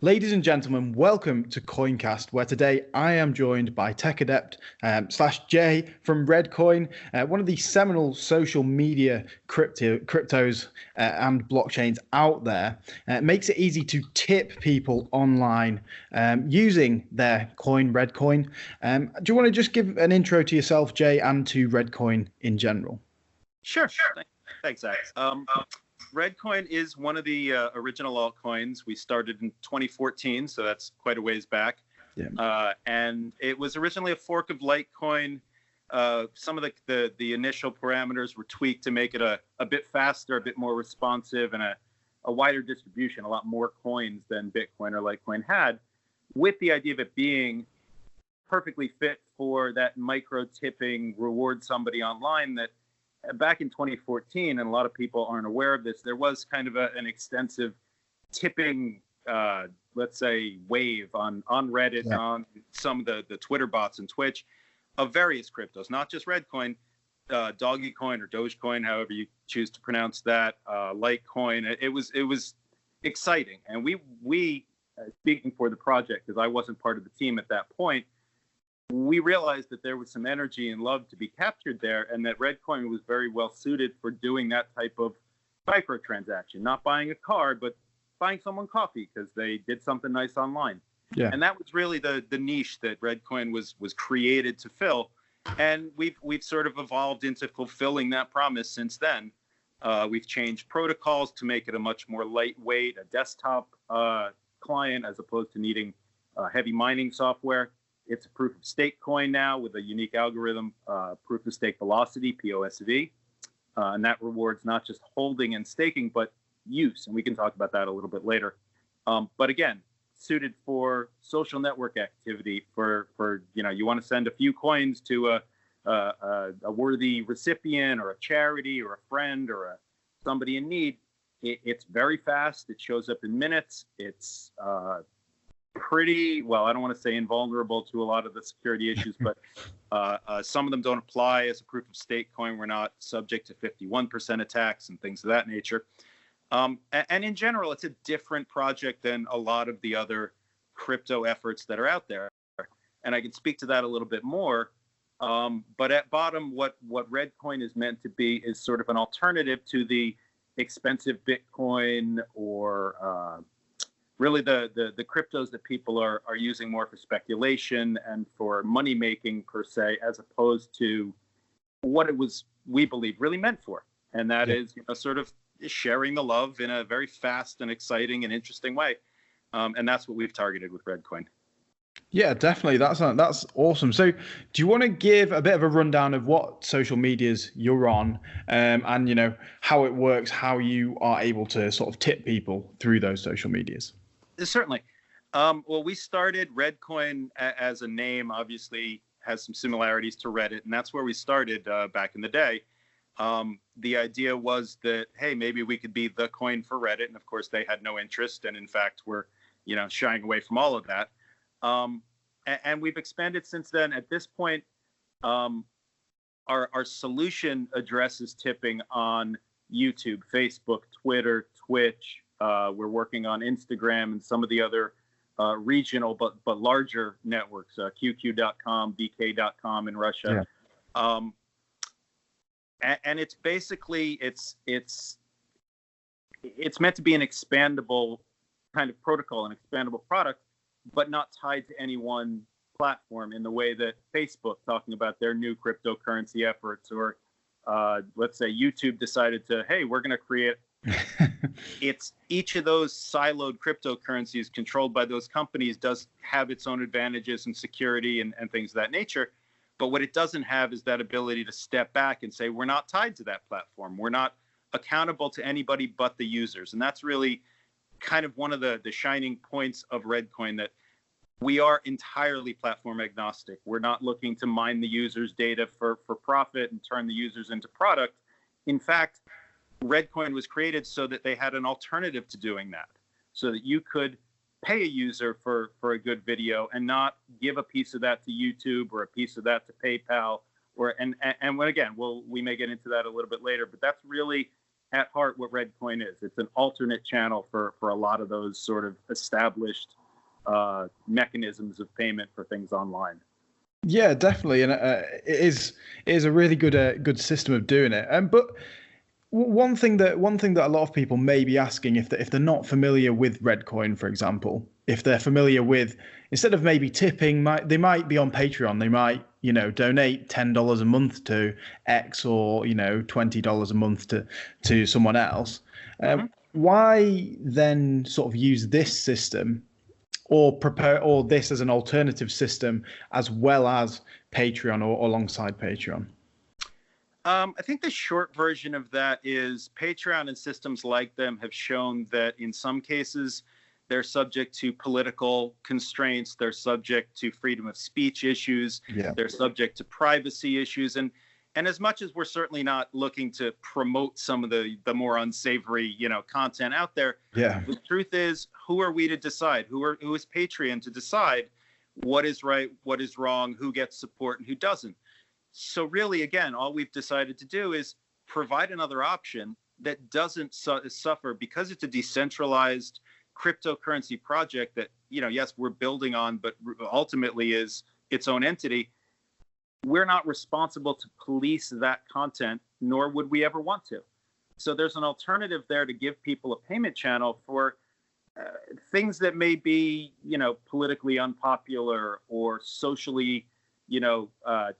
Ladies and gentlemen, welcome to CoinCast, where today I am joined by Tech Adept slash Jay from Reddcoin, one of the seminal social media cryptos and blockchains out there. It makes it easy to tip people online using their coin, Reddcoin. Do you want to just give an intro to yourself, Jay, and to Reddcoin in general? Sure. Thanks, Zach. Reddcoin is one of the original altcoins. We started in 2014, so that's quite a ways back. Yeah. And it was originally a fork of Litecoin. Some of the initial parameters were tweaked to make it a bit faster, a bit more responsive, and a wider distribution, a lot more coins than Bitcoin or Litecoin had, with the idea of it being perfectly fit for that micro tipping, reward somebody online that back in 2014, and a lot of people aren't aware of this, there was kind of an extensive tipping, let's say, wave on Reddit, yeah, on some of the Twitter bots and Twitch of various cryptos, not just Reddcoin, Doggycoin or Dogecoin, however you choose to pronounce that, Litecoin. It was exciting. And we speaking for the project, because I wasn't part of the team at that point, we realized that there was some energy and love to be captured there, and that Reddcoin was very well suited for doing that type of micro transaction, not buying a car, but buying someone coffee because they did something nice online. Yeah. And that was really the niche that Reddcoin was created to fill. And we've sort of evolved into fulfilling that promise since then. We've changed protocols to make it a much more lightweight, a desktop client, as opposed to needing heavy mining software. It's a proof of stake coin now with a unique algorithm, proof of stake velocity, PoSV. And that rewards not just holding and staking, but use. And we can talk about that a little bit later. But again, suited for social network activity, for you want to send a few coins to a worthy recipient or a charity or a friend or somebody in need. It's very fast. It shows up in minutes. It's pretty, well, I don't want to say invulnerable to a lot of the security issues, but some of them don't apply as a proof of stake coin. We're not subject to 51% attacks and things of that nature. And in general, it's a different project than a lot of the other crypto efforts that are out there. And I can speak to that a little bit more. But at bottom, what Reddcoin is meant to be is sort of an alternative to the expensive Bitcoin or really the cryptos that people are using more for speculation and for money making per se, as opposed to what it was, we believe, really meant for. And that is, sort of sharing the love in a very fast and exciting and interesting way. And that's what we've targeted with Reddcoin. Yeah, definitely. That's awesome. So do you want to give a bit of a rundown of what social medias you're on, and how it works, how you are able to sort of tip people through those social medias? Certainly. Well, we started Reddcoin as a name, obviously has some similarities to Reddit, and that's where we started back in the day. The idea was that, hey, maybe we could be the coin for Reddit. And of course, they had no interest. And in fact, we're, shying away from all of that. And we've expanded since then. At this point, our solution addresses tipping on YouTube, Facebook, Twitter, Twitch. We're working on Instagram and some of the other regional but larger networks, QQ.com, BK.com in Russia. Yeah. And it's basically it's meant to be an expandable kind of protocol, an expandable product, but not tied to any one platform in the way that Facebook, talking about their new cryptocurrency efforts, or let's say YouTube decided to, hey, we're going to create. It's each of those siloed cryptocurrencies controlled by those companies does have its own advantages and security and things of that nature. But what it doesn't have is that ability to step back and say, we're not tied to that platform. We're not accountable to anybody but the users. And that's really kind of one of the shining points of Reddcoin, that we are entirely platform agnostic. We're not looking to mine the users' data for profit and turn the users into product. In fact, Reddcoin was created so that they had an alternative to doing that, so that you could pay a user for a good video and not give a piece of that to YouTube or a piece of that to PayPal. And when again, we may get into that a little bit later, but that's really at heart what Reddcoin is. It's an alternate channel for a lot of those sort of established mechanisms of payment for things online. Yeah, definitely, and it is a really good system of doing it. But one thing that a lot of people may be asking, if they're not familiar with Reddcoin, for example, if they're familiar with, instead of maybe tipping, they might be on Patreon. They might, donate $10 a month to X, or $20 a month to someone else. Why then sort of use this system, or this as an alternative system, as well as Patreon, or alongside Patreon? I think the short version of that is Patreon and systems like them have shown that in some cases they're subject to political constraints, they're subject to freedom of speech issues, they're subject to privacy issues, and as much as we're certainly not looking to promote some of the more unsavory content out there, the truth is, who are we to decide? Who is Patreon to decide what is right, what is wrong, who gets support and who doesn't? So really, again, all we've decided to do is provide another option that doesn't suffer, because it's a decentralized cryptocurrency project that, yes, we're building on, but ultimately is its own entity. We're not responsible to police that content, nor would we ever want to. So there's an alternative there to give people a payment channel for things that may be, politically unpopular or socially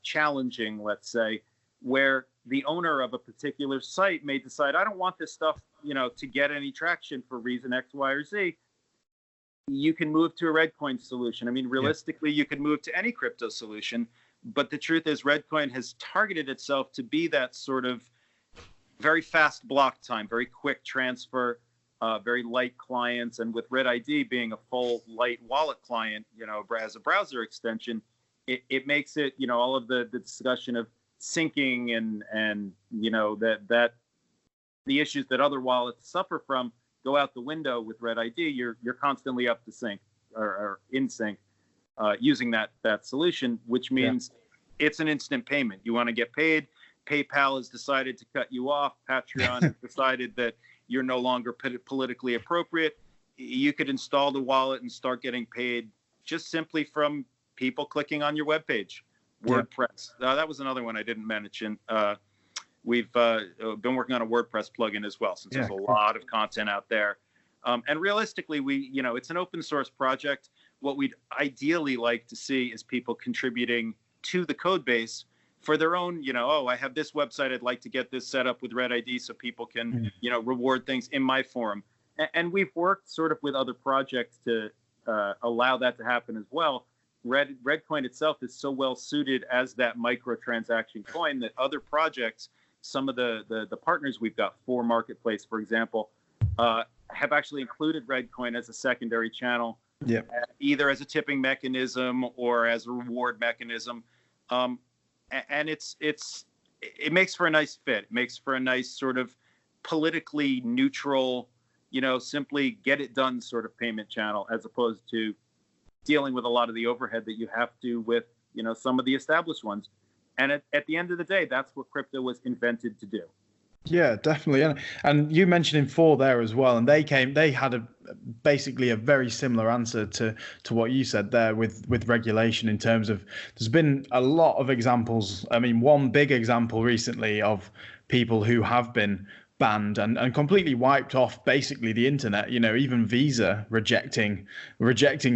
challenging, let's say, where the owner of a particular site may decide, I don't want this stuff, to get any traction for reason X, Y, or Z. You can move to a Reddcoin solution. I mean, realistically, you can move to any crypto solution, but the truth is Reddcoin has targeted itself to be that sort of very fast block time, very quick transfer, very light clients, and with RedID being a full light wallet client, as a browser extension, it makes it, all of the discussion of syncing and that the issues that other wallets suffer from go out the window with RedID. You're constantly up to sync or in sync using that solution, which means it's an instant payment. You want to get paid. PayPal has decided to cut you off. Patreon has decided that you're no longer politically appropriate. You could install the wallet and start getting paid just simply from people clicking on your webpage. WordPress. That was another one I didn't mention. We've been working on a WordPress plugin as well, since there's a lot of content out there. And realistically, it's an open source project. What we'd ideally like to see is people contributing to the code base for their own, I have this website, I'd like to get this set up with RedID so people can, reward things in my forum. And we've worked sort of with other projects to allow that to happen as well. Reddcoin itself is so well suited as that microtransaction coin that other projects, some of the partners we've got, for Marketplace, for example, have actually included Reddcoin as a secondary channel, either as a tipping mechanism or as a reward mechanism. And it makes for a nice fit. It makes for a nice sort of politically neutral, simply get it done sort of payment channel, as opposed to dealing with a lot of the overhead that you have to with, some of the established ones. And at the end of the day, that's what crypto was invented to do. Yeah, definitely. And you mentioned Infor there as well, and they had basically a very similar answer to what you said there with regulation, in terms of, there's been a lot of examples. I mean, one big example recently of people who have been banned and completely wiped off basically the internet, even Visa rejecting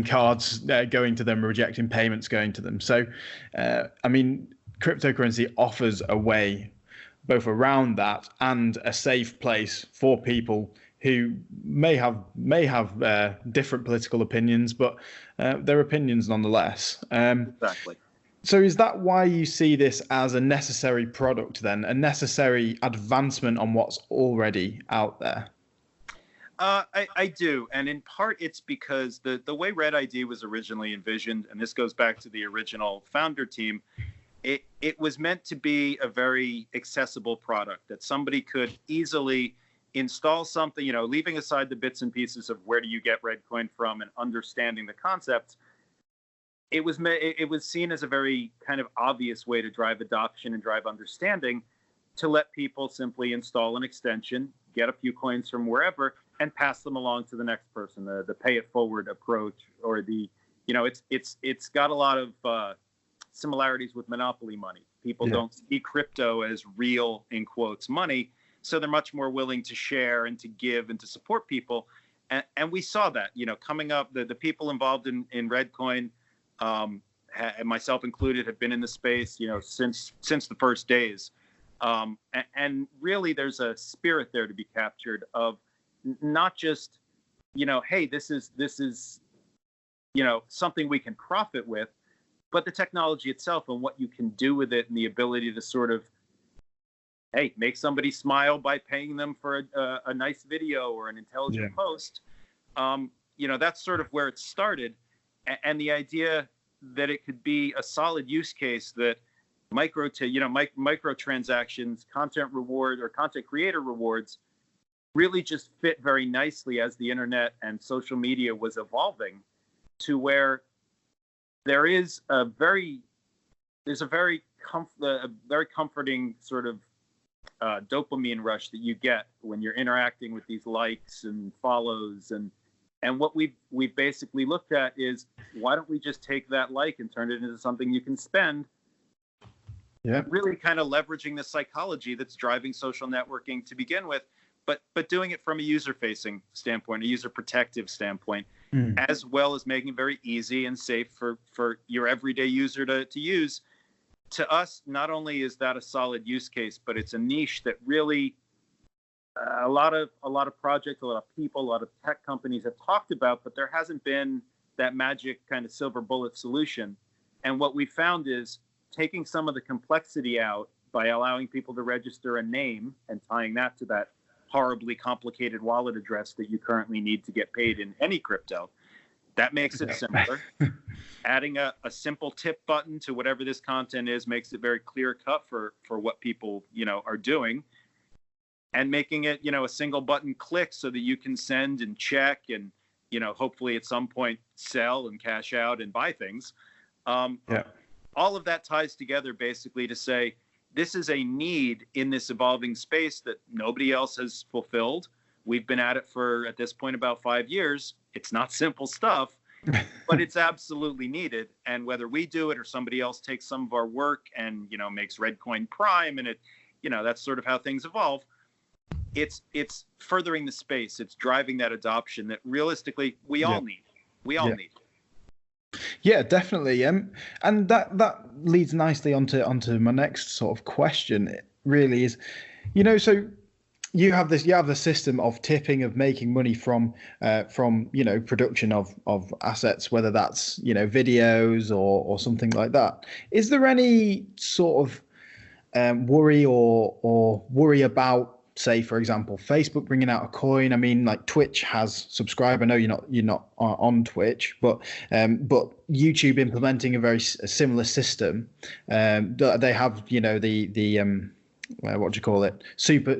cards going to them, rejecting payments going to them. So, I mean, cryptocurrency offers a way both around that and a safe place for people who may have different political opinions, but their opinions nonetheless. Exactly. So is that why you see this as a necessary product then, a necessary advancement on what's already out there? I do. And in part, it's because the way RedID was originally envisioned, and this goes back to the original founder team, it was meant to be a very accessible product that somebody could easily install something, leaving aside the bits and pieces of where do you get Reddcoin from and understanding the concepts. It was seen as a very kind of obvious way to drive adoption and drive understanding, to let people simply install an extension, get a few coins from wherever and pass them along to the next person. The pay it forward approach, or it's got a lot of similarities with monopoly money. People don't see crypto as real, in quotes, money, so they're much more willing to share and to give and to support people. And we saw that, coming up, the people involved in Reddcoin, myself included, have been in the space, since the first days. And really, there's a spirit there to be captured of not just, hey, this is something we can profit with, but the technology itself and what you can do with it, and the ability to sort of, hey, make somebody smile by paying them for a nice video or an intelligent post. That's sort of where it started. And the idea that it could be a solid use case, that microtransactions, content reward, or content creator rewards really just fit very nicely as the internet and social media was evolving, to where there's a very comforting sort of dopamine rush that you get when you're interacting with these likes and follows. And what we've basically looked at is, why don't we just take that like and turn it into something you can spend? Yeah. Really kind of leveraging the psychology that's driving social networking to begin with, but doing it from a user-facing standpoint, a user-protective standpoint, as well as making it very easy and safe for your everyday user to use. To us, not only is that a solid use case, but it's a niche that really a lot of projects, a lot of people, a lot of tech companies have talked about, but there hasn't been that magic kind of silver bullet solution. And what we found is taking some of the complexity out by allowing people to register a name and tying that to that horribly complicated wallet address that you currently need to get paid in any crypto. That makes it simpler. Adding a simple tip button to whatever this content is makes it very clear cut for what people, are doing. And making it, a single button click so that you can send and check and, hopefully at some point sell and cash out and buy things. All of that ties together basically to say, this is a need in this evolving space that nobody else has fulfilled. We've been at it for, at this point, about 5 years. It's not simple stuff, but it's absolutely needed. And whether we do it or somebody else takes some of our work and, makes Reddcoin Prime, and it, that's sort of how things evolve. It's furthering the space. It's driving that adoption that realistically we all need. We all need. Yeah, definitely. And that leads nicely onto my next sort of question. It really is, so you have the system of tipping, of making money from production of assets, whether that's videos or something like that. Is there any sort of worry or worry about, say, for example, Facebook bringing out a coin? I mean, like Twitch has Subscribe. I know you're not on Twitch, but YouTube implementing a very similar system. They have the what do you call it? Super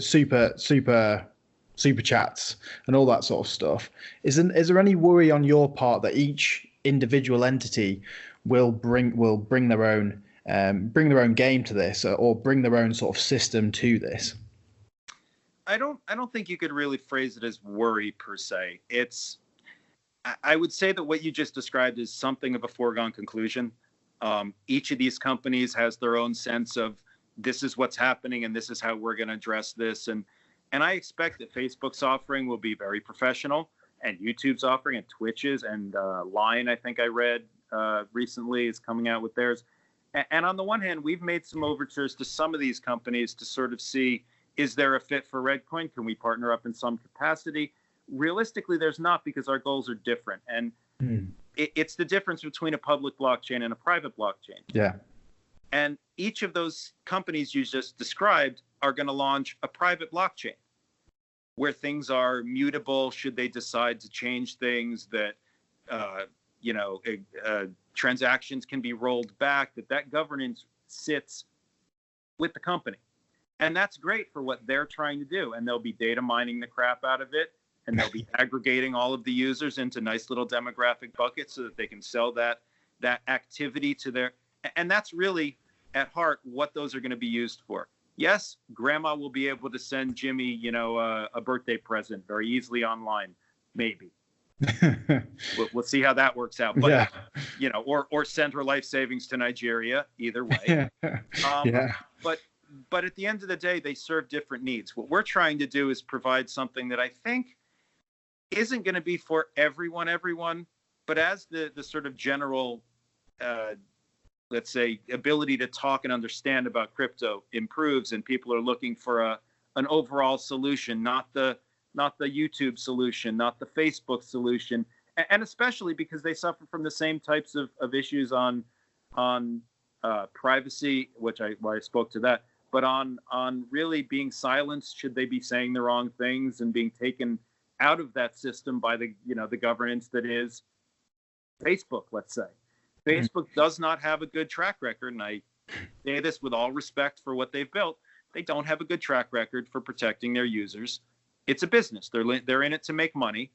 chats and all that sort of stuff. Is there any worry on your part that each individual entity will bring their own game to this, or bring their own sort of system to this? I don't think you could really phrase it as worry per se. I would say that what you just described is something of a foregone conclusion. Each of these companies has their own sense of, this is what's happening and this is how we're going to address this. And I expect that Facebook's offering will be very professional, and YouTube's offering, and Twitch's, and Line, I think I read recently, is coming out with theirs. And on the one hand, we've made some overtures to some of these companies to sort of see, is there a fit for Reddcoin? Can we partner up in some capacity? Realistically, there's not, because our goals are different. And it's the difference between a public blockchain and a private blockchain. Yeah. And each of those companies you just described are going to launch a private blockchain where things are mutable should they decide to change things, that transactions can be rolled back, that governance sits with the company. And that's great for what they're trying to do. And they'll be data mining the crap out of it, and they'll be aggregating all of the users into nice little demographic buckets so that they can sell that activity to their, and that's really at heart what those are going to be used for. Yes, grandma will be able to send Jimmy, you know, a birthday present very easily online, maybe. We'll see how that works out. But, Yeah. you know, or send her life savings to Nigeria, either way. Yeah. But at the end of the day, they serve different needs. What we're trying to do is provide something that I think isn't going to be for everyone, but as the sort of general, let's say, ability to talk and understand about crypto improves, and people are looking for an overall solution, not the YouTube solution, not the Facebook solution, and especially because they suffer from the same types of issues on privacy, which I spoke to that, but on really being silenced should they be saying the wrong things and being taken out of that system by the governance that is Facebook, let's say. Facebook does not have a good track record, and I say this with all respect for what they've built. They don't have a good track record for protecting their users. It's a business. They're in it to make money,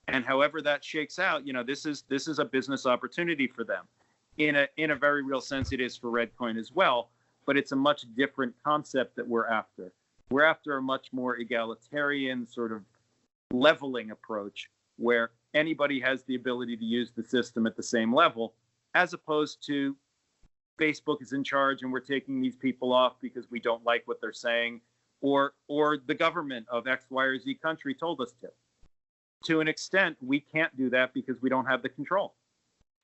and however that shakes out, this is a business opportunity for them. In a very real sense, it is for Reddcoin as well, but it's a much different concept that we're after. We're after a much more egalitarian sort of leveling approach where anybody has the ability to use the system at the same level, as opposed to Facebook is in charge and we're taking these people off because we don't like what they're saying, or the government of X, Y, or Z country told us to. To an extent, we can't do that because we don't have the control.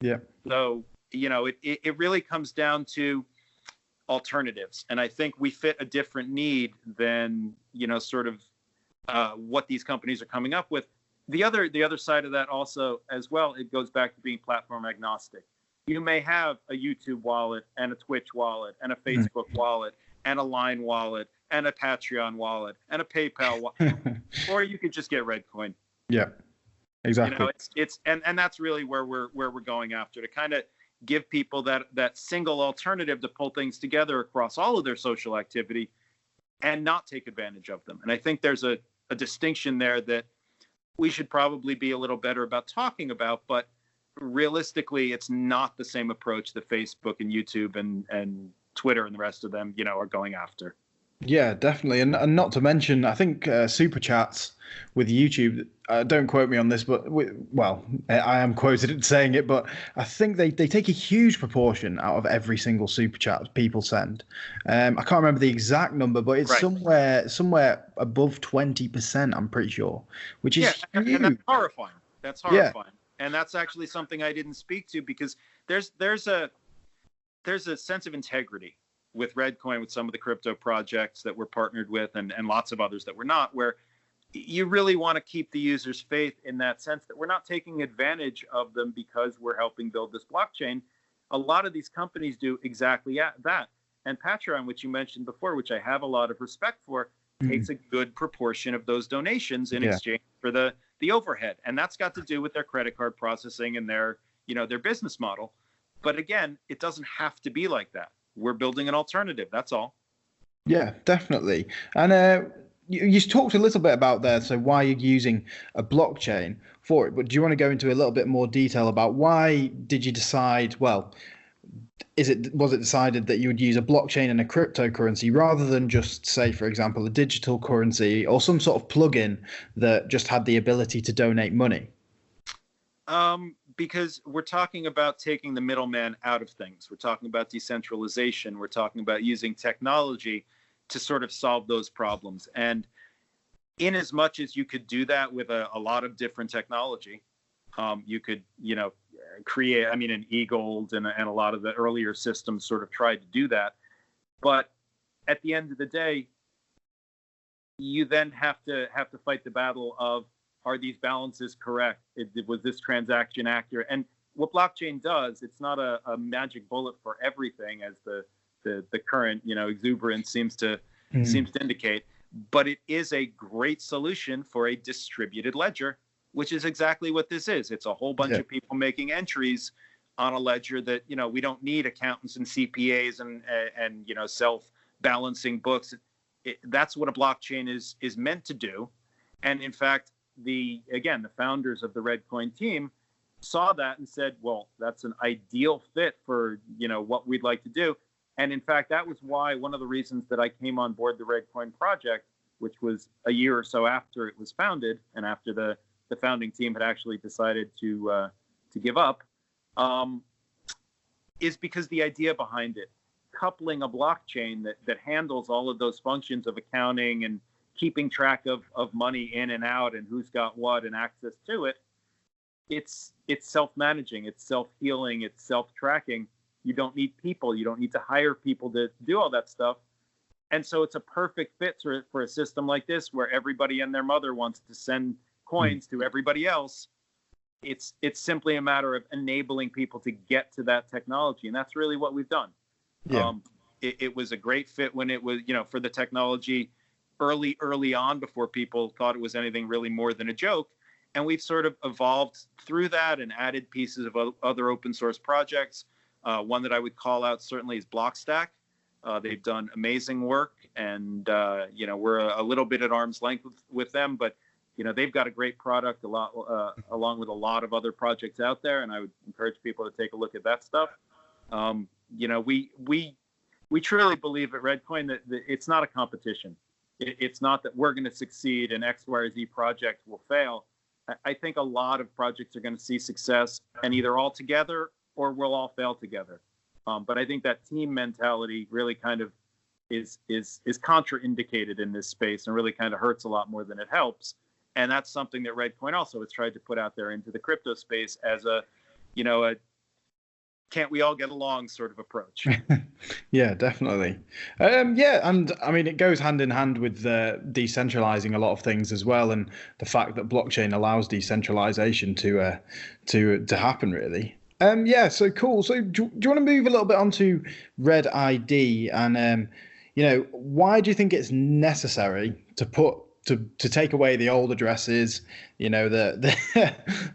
Yeah. So, it really comes down to alternatives. And I think we fit a different need than, sort of what these companies are coming up with. The other side of that also as well, it goes back to being platform agnostic. You may have a YouTube wallet and a Twitch wallet and a Facebook wallet and a Line wallet and a Patreon wallet and a PayPal wallet, or you could just get Reddcoin. Yeah, exactly. It's and that's really where we're going after, to kind of give people that single alternative to pull things together across all of their social activity and not take advantage of them. And I think there's a distinction there that we should probably be a little better about talking about, but realistically, it's not the same approach that Facebook and YouTube and Twitter and the rest of them, are going after. Yeah, definitely. And not to mention, I think super chats with YouTube, don't quote me on this, but I am quoted saying it, but I think they take a huge proportion out of every single super chat people send. I can't remember the exact number, but it's right. somewhere above 20%, I'm pretty sure, which is huge. And that's horrifying. That's horrifying. Yeah. And that's actually something I didn't speak to, because there's a sense of integrity with Reddcoin, with some of the crypto projects that we're partnered with, and lots of others that we're not, where you really want to keep the user's faith in that sense that we're not taking advantage of them because we're helping build this blockchain. A lot of these companies do exactly that. And Patreon, which you mentioned before, which I have a lot of respect for, takes a good proportion of those donations in exchange for the overhead. And that's got to do with their credit card processing and their business model. But again, it doesn't have to be like that. We're building an alternative. That's all. Yeah, definitely. And you talked a little bit about there, so why you're using a blockchain for it. But do you want to go into a little bit more detail about why did you decide? Well, was it decided that you would use a blockchain and a cryptocurrency rather than just, say, for example, a digital currency or some sort of plugin that just had the ability to donate money? Because we're talking about taking the middleman out of things. We're talking about decentralization. We're talking about using technology to sort of solve those problems. And in as much as you could do that with a lot of different technology, you could, create, an e-gold and a lot of the earlier systems sort of tried to do that. But at the end of the day, you then have to fight the battle of, are these balances correct? Was this transaction accurate? And what blockchain does, it's not a magic bullet for everything, as the current exuberance seems to indicate, but it is a great solution for a distributed ledger, which is exactly what this is. It's a whole bunch of people making entries on a ledger that we don't need accountants and CPAs and self-balancing books. That's what a blockchain is meant to do. And in fact, the founders of the Reddcoin team saw that and said, well, that's an ideal fit for what we'd like to do. And in fact, that was why one of the reasons that I came on board the Reddcoin project, which was a year or so after it was founded and after the founding team had actually decided to give up, is because the idea behind it, coupling a blockchain that handles all of those functions of accounting and keeping track of money in and out and who's got what and access to it, it's self-managing, it's self-healing, it's self-tracking. You don't need people. You don't need to hire people to do all that stuff. And so it's a perfect fit for a system like this where everybody and their mother wants to send coins to everybody else. It's simply a matter of enabling people to get to that technology. And that's really what we've done. Yeah. It was a great fit when it was, for the technology early on before people thought it was anything really more than a joke. And we've sort of evolved through that and added pieces of other open source projects. One that I would call out certainly is Blockstack. They've done amazing work, and we're a little bit at arm's length with them, but they've got a great product along with a lot of other projects out there, and I would encourage people to take a look at that stuff. We truly believe at Reddcoin that it's not a competition. It's not that we're going to succeed and X, Y, or Z project will fail. I think a lot of projects are going to see success and either all together or we'll all fail together. But I think that team mentality really kind of is contraindicated in this space and really kind of hurts a lot more than it helps. And that's something that Reddcoin also has tried to put out there into the crypto space as a can't we all get along sort of approach. Yeah, definitely. Yeah, and I mean, it goes hand in hand with decentralizing a lot of things as well, and the fact that blockchain allows decentralization to happen, really. Yeah, so cool. So do you want to move a little bit onto Red ID, and why do you think it's necessary to take away the old addresses, the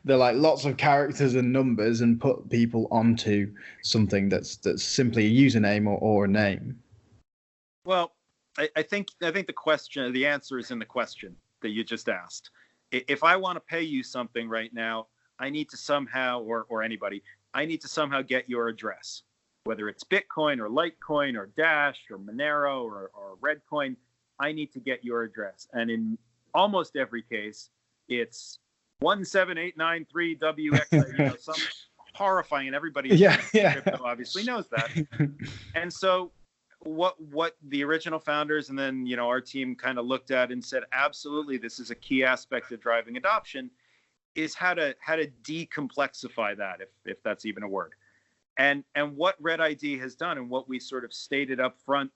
like lots of characters and numbers, and put people onto something that's simply a username or a name? Well, I think the answer is in the question that you just asked. If I want to pay you something right now, I need to somehow, or anybody, I need to somehow get your address, whether it's Bitcoin or Litecoin or Dash or Monero or Reddcoin. I need to get your address. And in almost every case, it's 17893WX, some horrifying, and everybody in crypto obviously knows that. And so what the original founders and then, our team kind of looked at and said, absolutely, this is a key aspect of driving adoption, is how to decomplexify that, if that's even a word. And what Red ID has done, and what we sort of stated up front,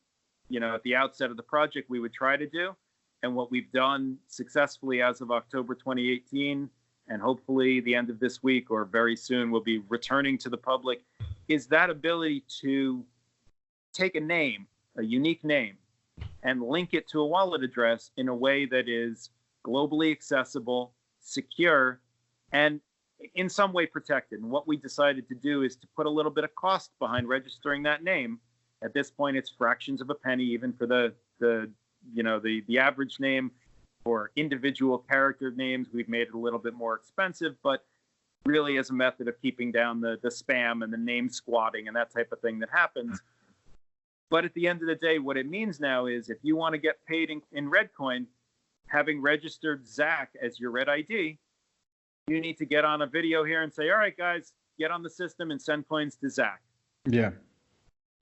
at the outset of the project we would try to do, and what we've done successfully as of October 2018, and hopefully the end of this week or very soon we'll be returning to the public, is that ability to take a name, a unique name, and link it to a wallet address in a way that is globally accessible, secure, and in some way protected. And what we decided to do is to put a little bit of cost behind registering that name. At this point, it's fractions of a penny, even for the average name. For individual character names, we've made it a little bit more expensive, but really as a method of keeping down the spam and the name squatting and that type of thing that happens. But at the end of the day, what it means now is if you want to get paid in Reddcoin, having registered Zach as your Red ID, you need to get on a video here and say, all right, guys, get on the system and send coins to Zach. Yeah.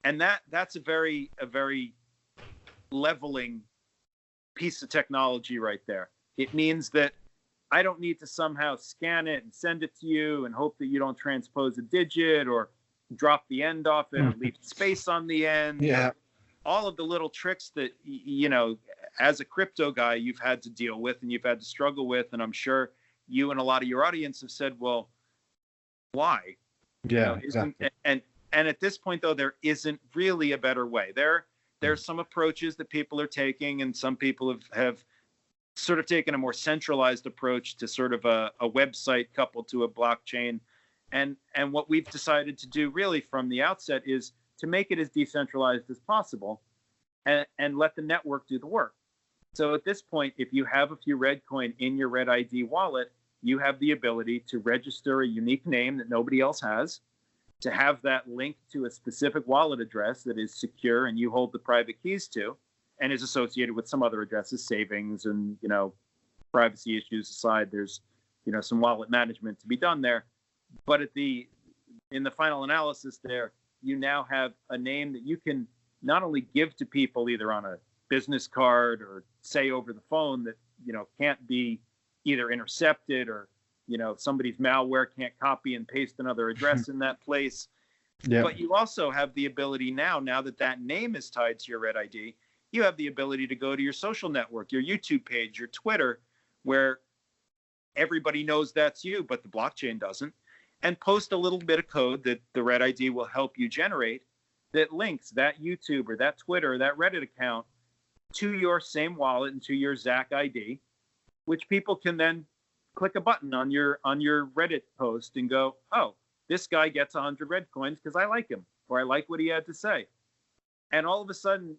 And that's a very leveling piece of technology right there. It means that I don't need to somehow scan it and send it to you and hope that you don't transpose a digit or drop the end off it or leave space on the end. Yeah. All of the little tricks that, as a crypto guy, you've had to deal with and you've had to struggle with. And I'm sure you and a lot of your audience have said, well, why? Yeah, exactly. And at this point, though, there isn't really a better way. There's some approaches that people are taking, and some people have sort of taken a more centralized approach to sort of a website coupled to a blockchain. And what we've decided to do really from the outset is to make it as decentralized as possible and let the network do the work. So at this point, if you have a few Reddcoin in your Red ID wallet, you have the ability to register a unique name that nobody else has. to have that linked to a specific wallet address that is secure and you hold the private keys to, and is associated with some other addresses, savings and, privacy issues aside, there's, some wallet management to be done there. But in the final analysis there, you now have a name that you can not only give to people either on a business card or say over the phone that, can't be either intercepted or, somebody's malware can't copy and paste another address in that place. Yeah. But you also have the ability now that that name is tied to your Red ID, you have the ability to go to your social network, your YouTube page, your Twitter, where everybody knows that's you, but the blockchain doesn't, and post a little bit of code that the Red ID will help you generate that links that YouTube or that Twitter or that Reddit account to your same wallet and to your ZAC ID, which people can then click a button on your Reddit post and go, oh, this guy gets 100 Reddcoins because I like him or I like what he had to say. And all of a sudden,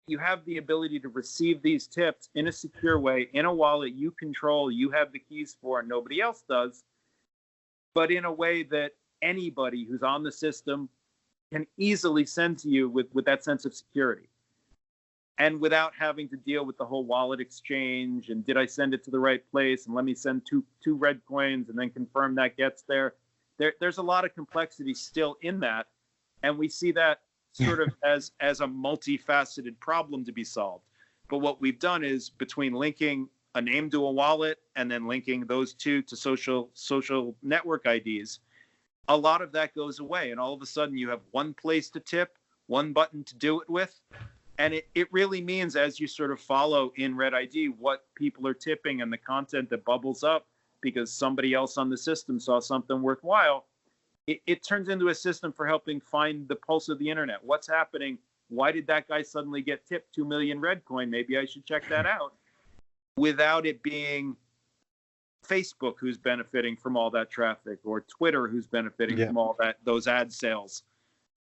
you have the ability to receive these tips in a secure way, in a wallet you control, you have the keys for, and nobody else does, but in a way that anybody who's on the system can easily send to you with that sense of security. And without having to deal with the whole wallet exchange and did I send it to the right place and let me send two Reddcoins and then confirm that gets there. There's a lot of complexity still in that. And we see that sort of as a multifaceted problem to be solved. But what we've done is between linking a name to a wallet and then linking those two to social network IDs, a lot of that goes away. And all of a sudden you have one place to tip, one button to do it with. And it really means as you sort of follow in Red ID what people are tipping and the content that bubbles up because somebody else on the system saw something worthwhile, it turns into a system for helping find the pulse of the internet. What's happening? Why did that guy suddenly get tipped 2 million Reddcoin? Maybe I should check that out. Without it being Facebook who's benefiting from all that traffic or Twitter who's benefiting from all those ad sales.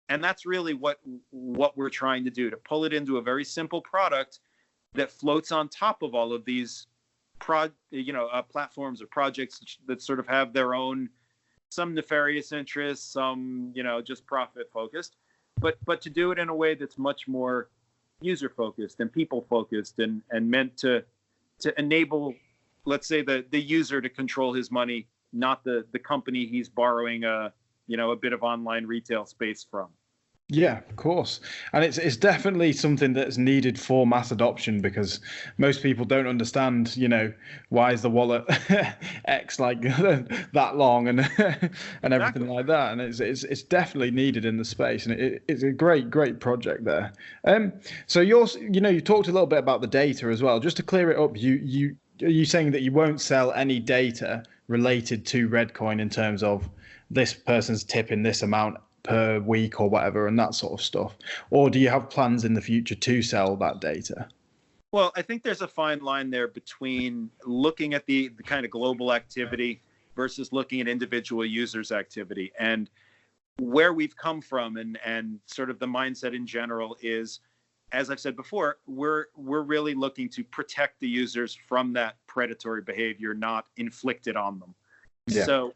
And that's really what we're trying to do, to pull it into a very simple product that floats on top of all of these platforms or projects that sort of have their own, some nefarious interests, some, just profit focused, but to do it in a way that's much more user focused and people focused and meant to enable, let's say, the user to control his money, not the company he's borrowing a bit of online retail space from. Yeah, of course. And it's definitely something that's needed for mass adoption because most people don't understand, why is the wallet X like that long and everything like that. And it's definitely needed in the space. And it's a great project there. So you talked a little bit about the data as well. Just to clear it up, are you saying that you won't sell any data related to Reddcoin in terms of this person's tipping this amount per week or whatever and that sort of stuff? Or do you have plans in the future to sell that data? Well, I think there's a fine line there between looking at the kind of global activity versus looking at individual users' activity. And where we've come from and sort of the mindset in general is, as I've said before, we're really looking to protect the users from that predatory behavior, not inflict it on them. Yeah. So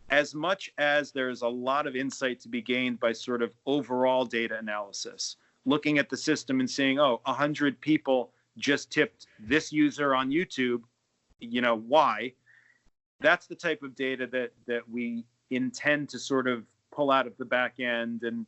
as much as there's a lot of insight to be gained by sort of overall data analysis, looking at the system and seeing, 100 people just tipped this user on YouTube, why? That's the type of data that we intend to sort of pull out of the back end and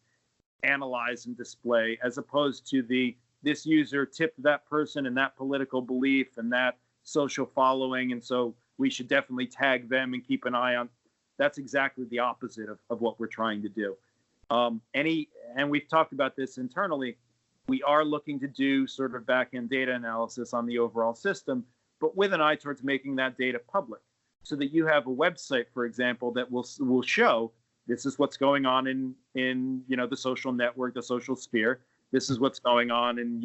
analyze and display, as opposed to this user tipped that person and that political belief and that social following, and so we should definitely tag them and keep an eye on. That's exactly the opposite of what we're trying to do. And we've talked about this internally. We are looking to do sort of back-end data analysis on the overall system, but with an eye towards making that data public, so that you have a website, for example, that will show this is what's going on in the social network, the social sphere. This is what's going on in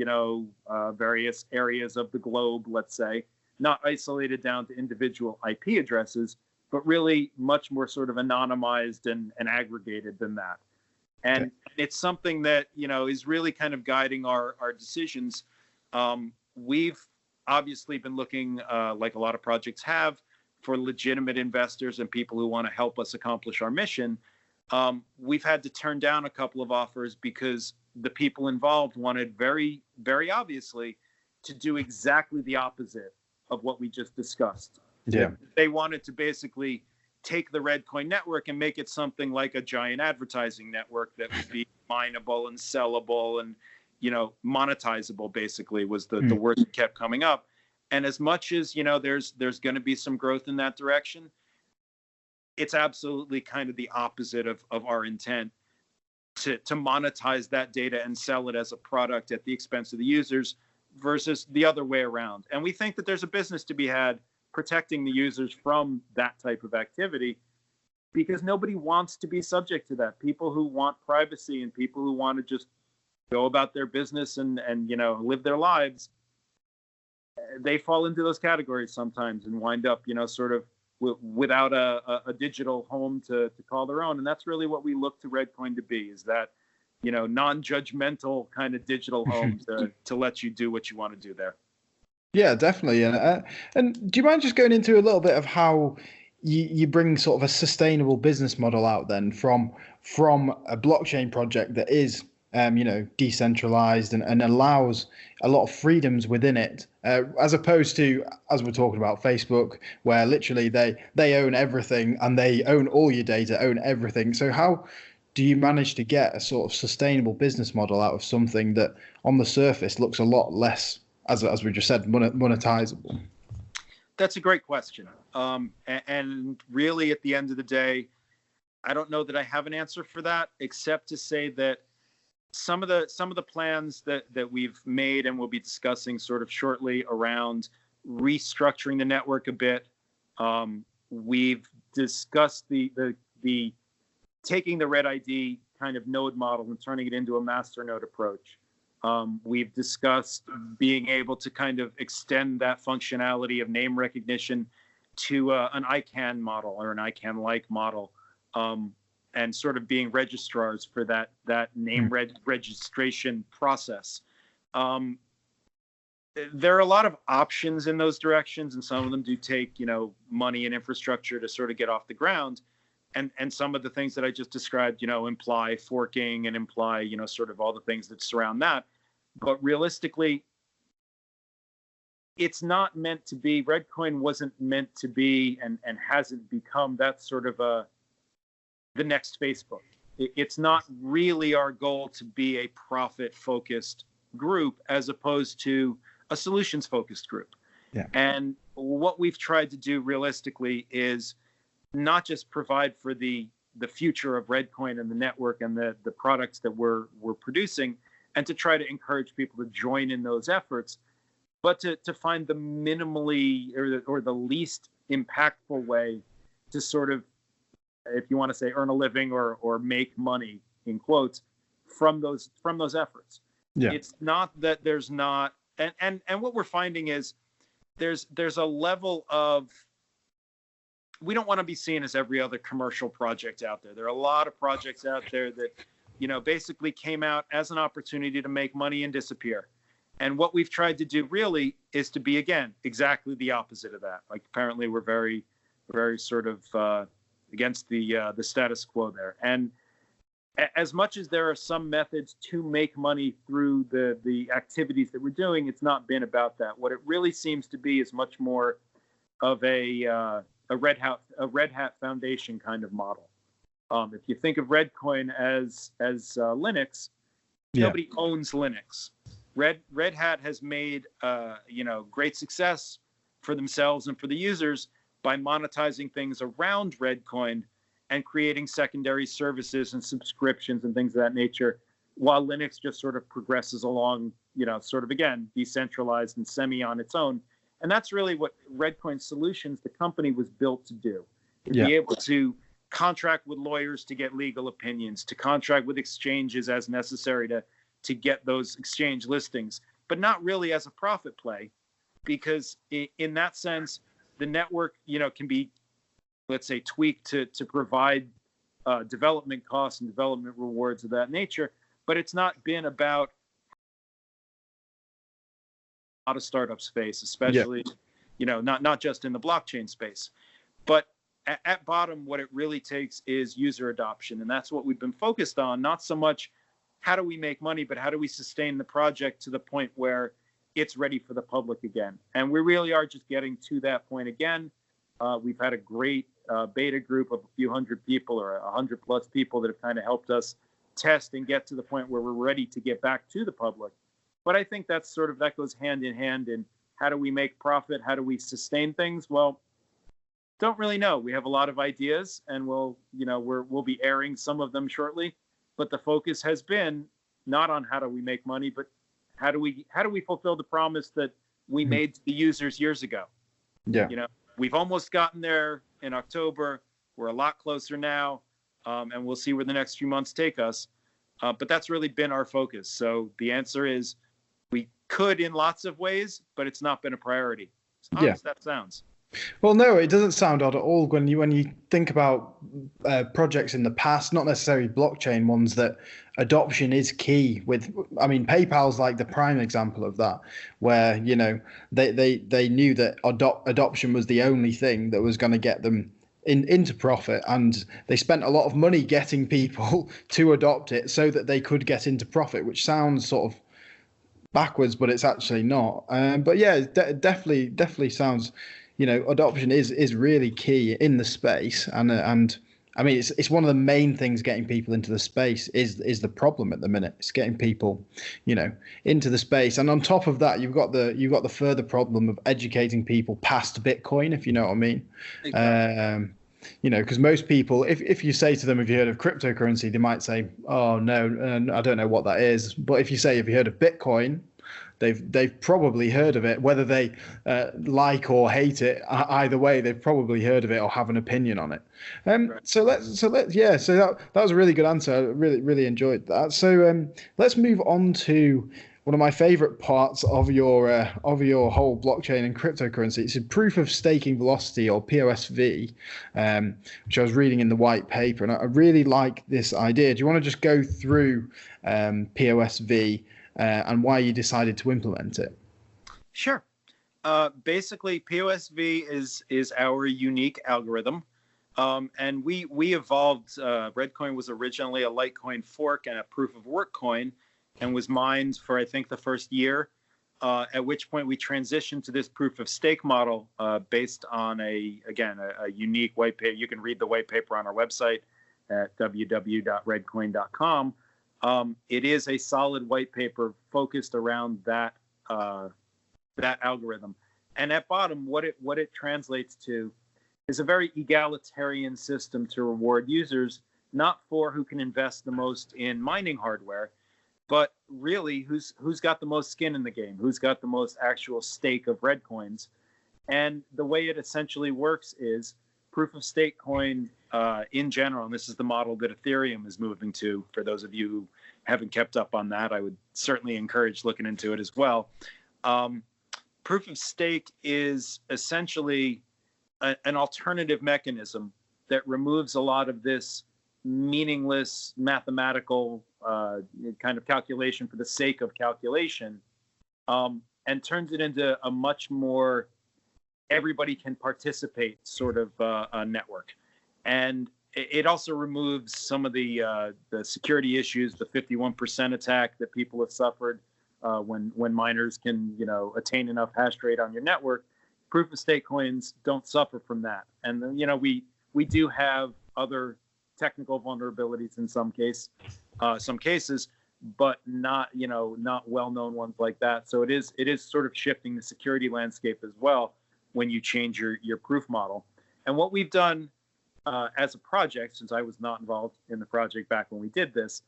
various areas of the globe, let's say, not isolated down to individual IP addresses, but really much more sort of anonymized and aggregated than that. And it's something that, is really kind of guiding our decisions. We've obviously been looking, like a lot of projects have, for legitimate investors and people who want to help us accomplish our mission. We've had to turn down a couple of offers because the people involved wanted very, very obviously to do exactly the opposite of what we just discussed. Yeah. They wanted to basically take the Reddcoin network and make it something like a giant advertising network that would be mineable and sellable and, monetizable, basically, was the word that kept coming up. And as much as, there's going to be some growth in that direction, it's absolutely kind of the opposite of our intent to monetize that data and sell it as a product at the expense of the users versus the other way around. And we think that there's a business to be had protecting the users from that type of activity, because nobody wants to be subject to that. People who want privacy and people who want to just go about their business and live their lives, they fall into those categories sometimes and wind up, sort of without a digital home to call their own. And that's really what we look to Reddcoin to be, is that, non-judgmental kind of digital home to let you do what you want to do there. Yeah, definitely. And do you mind just going into a little bit of how you bring sort of a sustainable business model out then from a blockchain project that is, decentralized and allows a lot of freedoms within it, as opposed to, as we're talking about, Facebook, where literally they own everything and they own all your data, own everything. So how do you manage to get a sort of sustainable business model out of something that on the surface looks a lot less, as we just said, monetizable? That's a great question. And really, at the end of the day, I don't know that I have an answer for that, except to say that some of the plans that we've made and we'll be discussing sort of shortly around restructuring the network a bit. We've discussed the taking the Red ID kind of node model and turning it into a master node approach. We've discussed being able to kind of extend that functionality of name recognition to an ICANN model or an ICANN-like model, and sort of being registrars for that name registration process. There are a lot of options in those directions, and some of them do take, money and infrastructure to sort of get off the ground. And some of the things that I just described, imply forking and imply, sort of all the things that surround that. But realistically, it's not meant to be, Reddcoin wasn't meant to be and hasn't become that sort of the next Facebook. It's not really our goal to be a profit-focused group as opposed to a solutions-focused group. Yeah. And what we've tried to do realistically is not just provide for the future of Reddcoin and the network and the products that we're producing, and to try to encourage people to join in those efforts, but to find the minimally or the least impactful way to sort of, if you want to say, earn a living or make money, in quotes, from those efforts. Yeah. It's not that there's not, and what we're finding is there's a level of, we don't want to be seen as every other commercial project out there. There are a lot of projects out there that, basically came out as an opportunity to make money and disappear. And what we've tried to do really is to be, again, exactly the opposite of that. Like, apparently we're very, very sort of against the status quo there. And as much as there are some methods to make money through the activities that we're doing, it's not been about that. What it really seems to be is much more of a Red Hat Foundation kind of model. If you think of Reddcoin as Linux, nobody owns Linux. Red Hat has made great success for themselves and for the users by monetizing things around Reddcoin and creating secondary services and subscriptions and things of that nature, while Linux just sort of progresses along, sort of, again, decentralized and semi on its own. And that's really what Reddcoin Solutions, the company, was built to do. To be able to contract with lawyers to get legal opinions, to contract with exchanges as necessary to get those exchange listings, but not really as a profit play, because in that sense, the network, can be, let's say, tweaked to provide development costs and development rewards of that nature, but it's not been about a startup space, especially, not just in the blockchain space. But at bottom, what it really takes is user adoption. And that's what we've been focused on. Not so much how do we make money, but how do we sustain the project to the point where it's ready for the public again. And we really are just getting to that point again. We've had a great beta group of a few hundred people or 100+ people that have kind of helped us test and get to the point where we're ready to get back to the public. But I think that goes hand in hand in how do we make profit? How do we sustain things? Well, don't really know. We have a lot of ideas, and we'll be airing some of them shortly. But the focus has been not on how do we make money, but how do we fulfill the promise that we made to the users years ago? Yeah. We've almost gotten there in October. We're a lot closer now, and we'll see where the next few months take us. But that's really been our focus. So the answer is we could in lots of ways, but it's not been a priority. As odd as that sounds. Well, no, it doesn't sound odd at all when you think about projects in the past, not necessarily blockchain ones, that adoption is key. PayPal's like the prime example of that, where they knew that adoption was the only thing that was going to get them into profit, and they spent a lot of money getting people to adopt it so that they could get into profit, which sounds sort of backwards, but it's actually not. But yeah, it definitely sounds. Adoption is really key in the space, and I mean it's one of the main things getting people into the space is the problem at the minute. It's getting people, into the space, and on top of that, you've got the further problem of educating people past Bitcoin, if you know what I mean. Exactly. Because most people, if you say to them, have you heard of cryptocurrency, they might say, oh no, I don't know what that is. But if you say, have you heard of Bitcoin? They've probably heard of it, whether they like or hate it. Either way, they've probably heard of it or have an opinion on it. Right. So that was a really good answer. I really enjoyed that. So let's move on to one of my favorite parts of your whole blockchain and cryptocurrency. It's a proof of staking velocity, or PoSV, which I was reading in the white paper, and I really like this idea. Do you want to just go through PoSV? And why you decided to implement it? Sure. Basically, PoSV is our unique algorithm, and we evolved. Reddcoin was originally a Litecoin fork and a proof of work coin, and was mined for I think the first year. At which point we transitioned to this proof of stake model based on a unique white paper. You can read the white paper on our website at www.redcoin.com. It is a solid white paper focused around that algorithm, and at bottom, what it translates to is a very egalitarian system to reward users, not for who can invest the most in mining hardware, but really who's got the most skin in the game, who's got the most actual stake of red coins. And the way it essentially works is proof of stake coin in general, and this is the model that Ethereum is moving to. For those of you who haven't kept up on that, I would certainly encourage looking into it as well. Proof of stake is essentially an alternative mechanism that removes a lot of this meaningless mathematical kind of calculation for the sake of calculation, and turns it into a much more everybody can participate sort of a network. And it also removes some of the security issues, the 51% attack that people have suffered when miners can attain enough hash rate on your network. Proof of stake coins don't suffer from that. And we do have other technical vulnerabilities in some cases, but not well-known ones like that. So it is sort of shifting the security landscape as well when you change your proof model. And what we've done as a project, since I was not involved in the project back when we did this,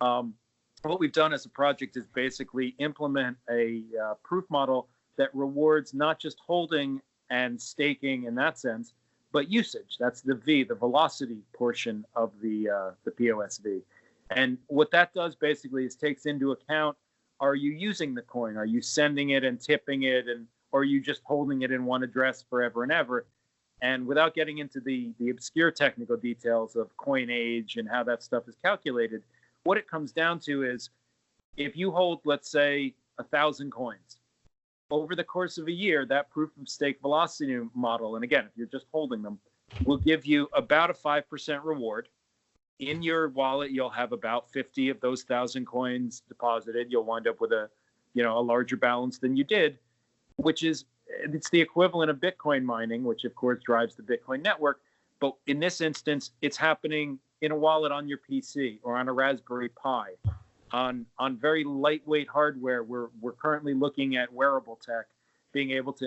what we've done as a project is basically implement a proof model that rewards not just holding and staking in that sense, but usage. That's the V, the velocity portion of the PoSV. And what that does basically is takes into account, are you using the coin? Are you sending it and tipping it, or are you just holding it in one address forever and ever? And without getting into the obscure technical details of coin age and how that stuff is calculated, what it comes down to is if you hold, let's say, 1,000 coins, over the course of a year, that proof of stake velocity model, and again, if you're just holding them, will give you about a 5% reward. In your wallet, you'll have about 50 of those 1,000 coins deposited. You'll wind up with a larger balance than you did, it's the equivalent of Bitcoin mining, which of course drives the Bitcoin network. But in this instance, it's happening in a wallet on your PC or on a Raspberry Pi, on very lightweight hardware. We're currently looking at wearable tech, being able to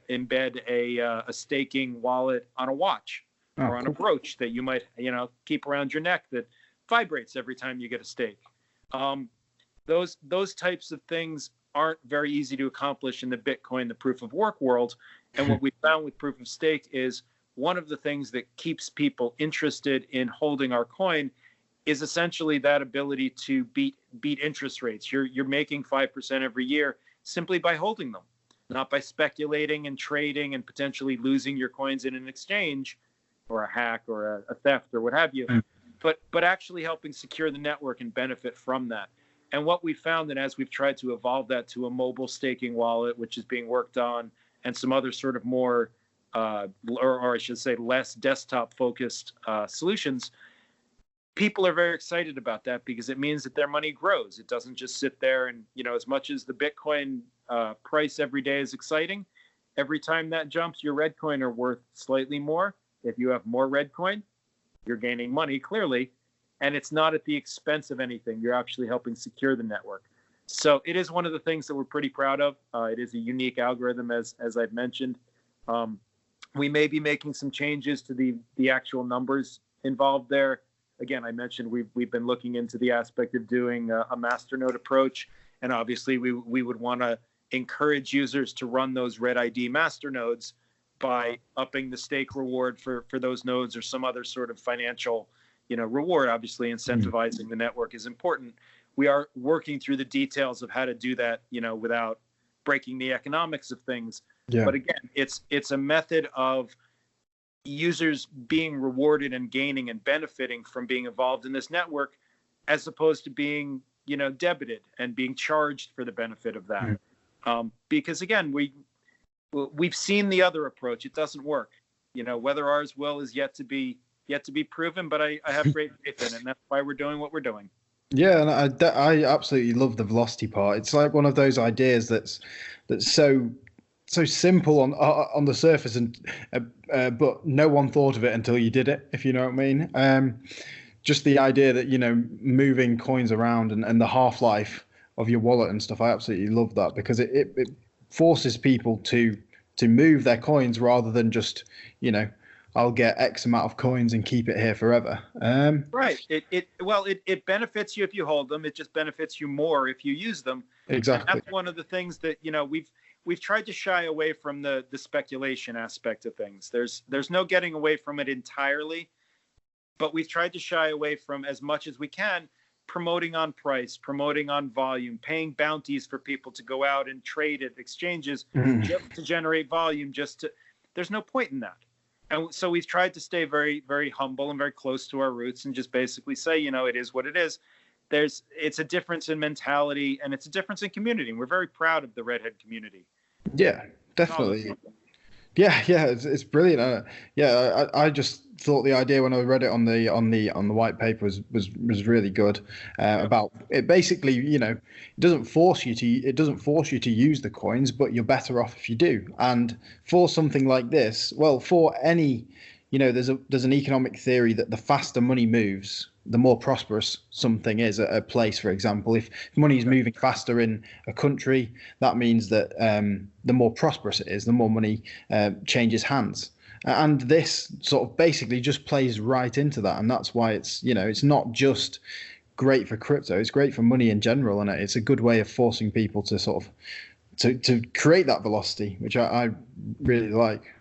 embed a staking wallet on a watch or on a brooch that you might keep around your neck that vibrates every time you get a stake. Those types of things aren't very easy to accomplish in the Bitcoin, the proof of work world. And what we found with proof of stake is one of the things that keeps people interested in holding our coin is essentially that ability to beat interest rates. You're making 5% every year simply by holding them, not by speculating and trading and potentially losing your coins in an exchange or a hack or a theft or what have you, but actually helping secure the network and benefit from that. And what we found, that as we've tried to evolve that to a mobile staking wallet, which is being worked on, and some other sort of more, or I should say less desktop-focused solutions, people are very excited about that because it means that their money grows. It doesn't just sit there and, as much as the Bitcoin price every day is exciting, every time that jumps, your Reddcoin are worth slightly more. If you have more Reddcoin, you're gaining money, clearly. And it's not at the expense of anything. You're actually helping secure the network. So it is one of the things that we're pretty proud of. It is a unique algorithm, as I've mentioned. We may be making some changes to the actual numbers involved there. Again, I mentioned we've been looking into the aspect of doing a masternode approach. And obviously, we would want to encourage users to run those Red ID masternodes by upping the stake reward for those nodes or some other sort of financial reward. Obviously, incentivizing the network is important. We are working through the details of how to do that, without breaking the economics of things. Yeah. But again, it's a method of users being rewarded and gaining and benefiting from being involved in this network, as opposed to being, debited and being charged for the benefit of that. Because again, we've seen the other approach. It doesn't work. Whether ours will is yet to be proven, but I have great faith in it, and that's why we're doing what we're doing. Yeah, and I absolutely love the velocity part. It's like one of those ideas that's so simple on the surface, and but no one thought of it until you did it, if you know what I mean. Just the idea that moving coins around and the half-life of your wallet and stuff. I absolutely love that, because it forces people to move their coins rather than just I'll get X amount of coins and keep it here forever. Right. It benefits you if you hold them. It just benefits you more if you use them. Exactly. And that's one of the things that we've tried to shy away from the speculation aspect of things. There's no getting away from it entirely, but we've tried to shy away from, as much as we can, promoting on price, promoting on volume, paying bounties for people to go out and trade at exchanges just to generate volume. There's no point in that. And so we've tried to stay very, very humble and very close to our roots, and just basically say, it is what it is. It's a difference in mentality, and it's a difference in community. And we're very proud of the Redhead community. Yeah, definitely. Yeah, it's brilliant. I just thought the idea when I read it on the white paper was really good. About it, basically, it doesn't force you to use the coins, but you're better off if you do. And for something like this, well, for any, there's an economic theory that the faster money moves, the more prosperous something is at a place. For example, if money is moving faster in a country, that means that the more prosperous it is, the more money changes hands. And this sort of basically just plays right into that. And that's why it's not just great for crypto, it's great for money in general. And it's a good way of forcing people to sort of to create that velocity, which I really like.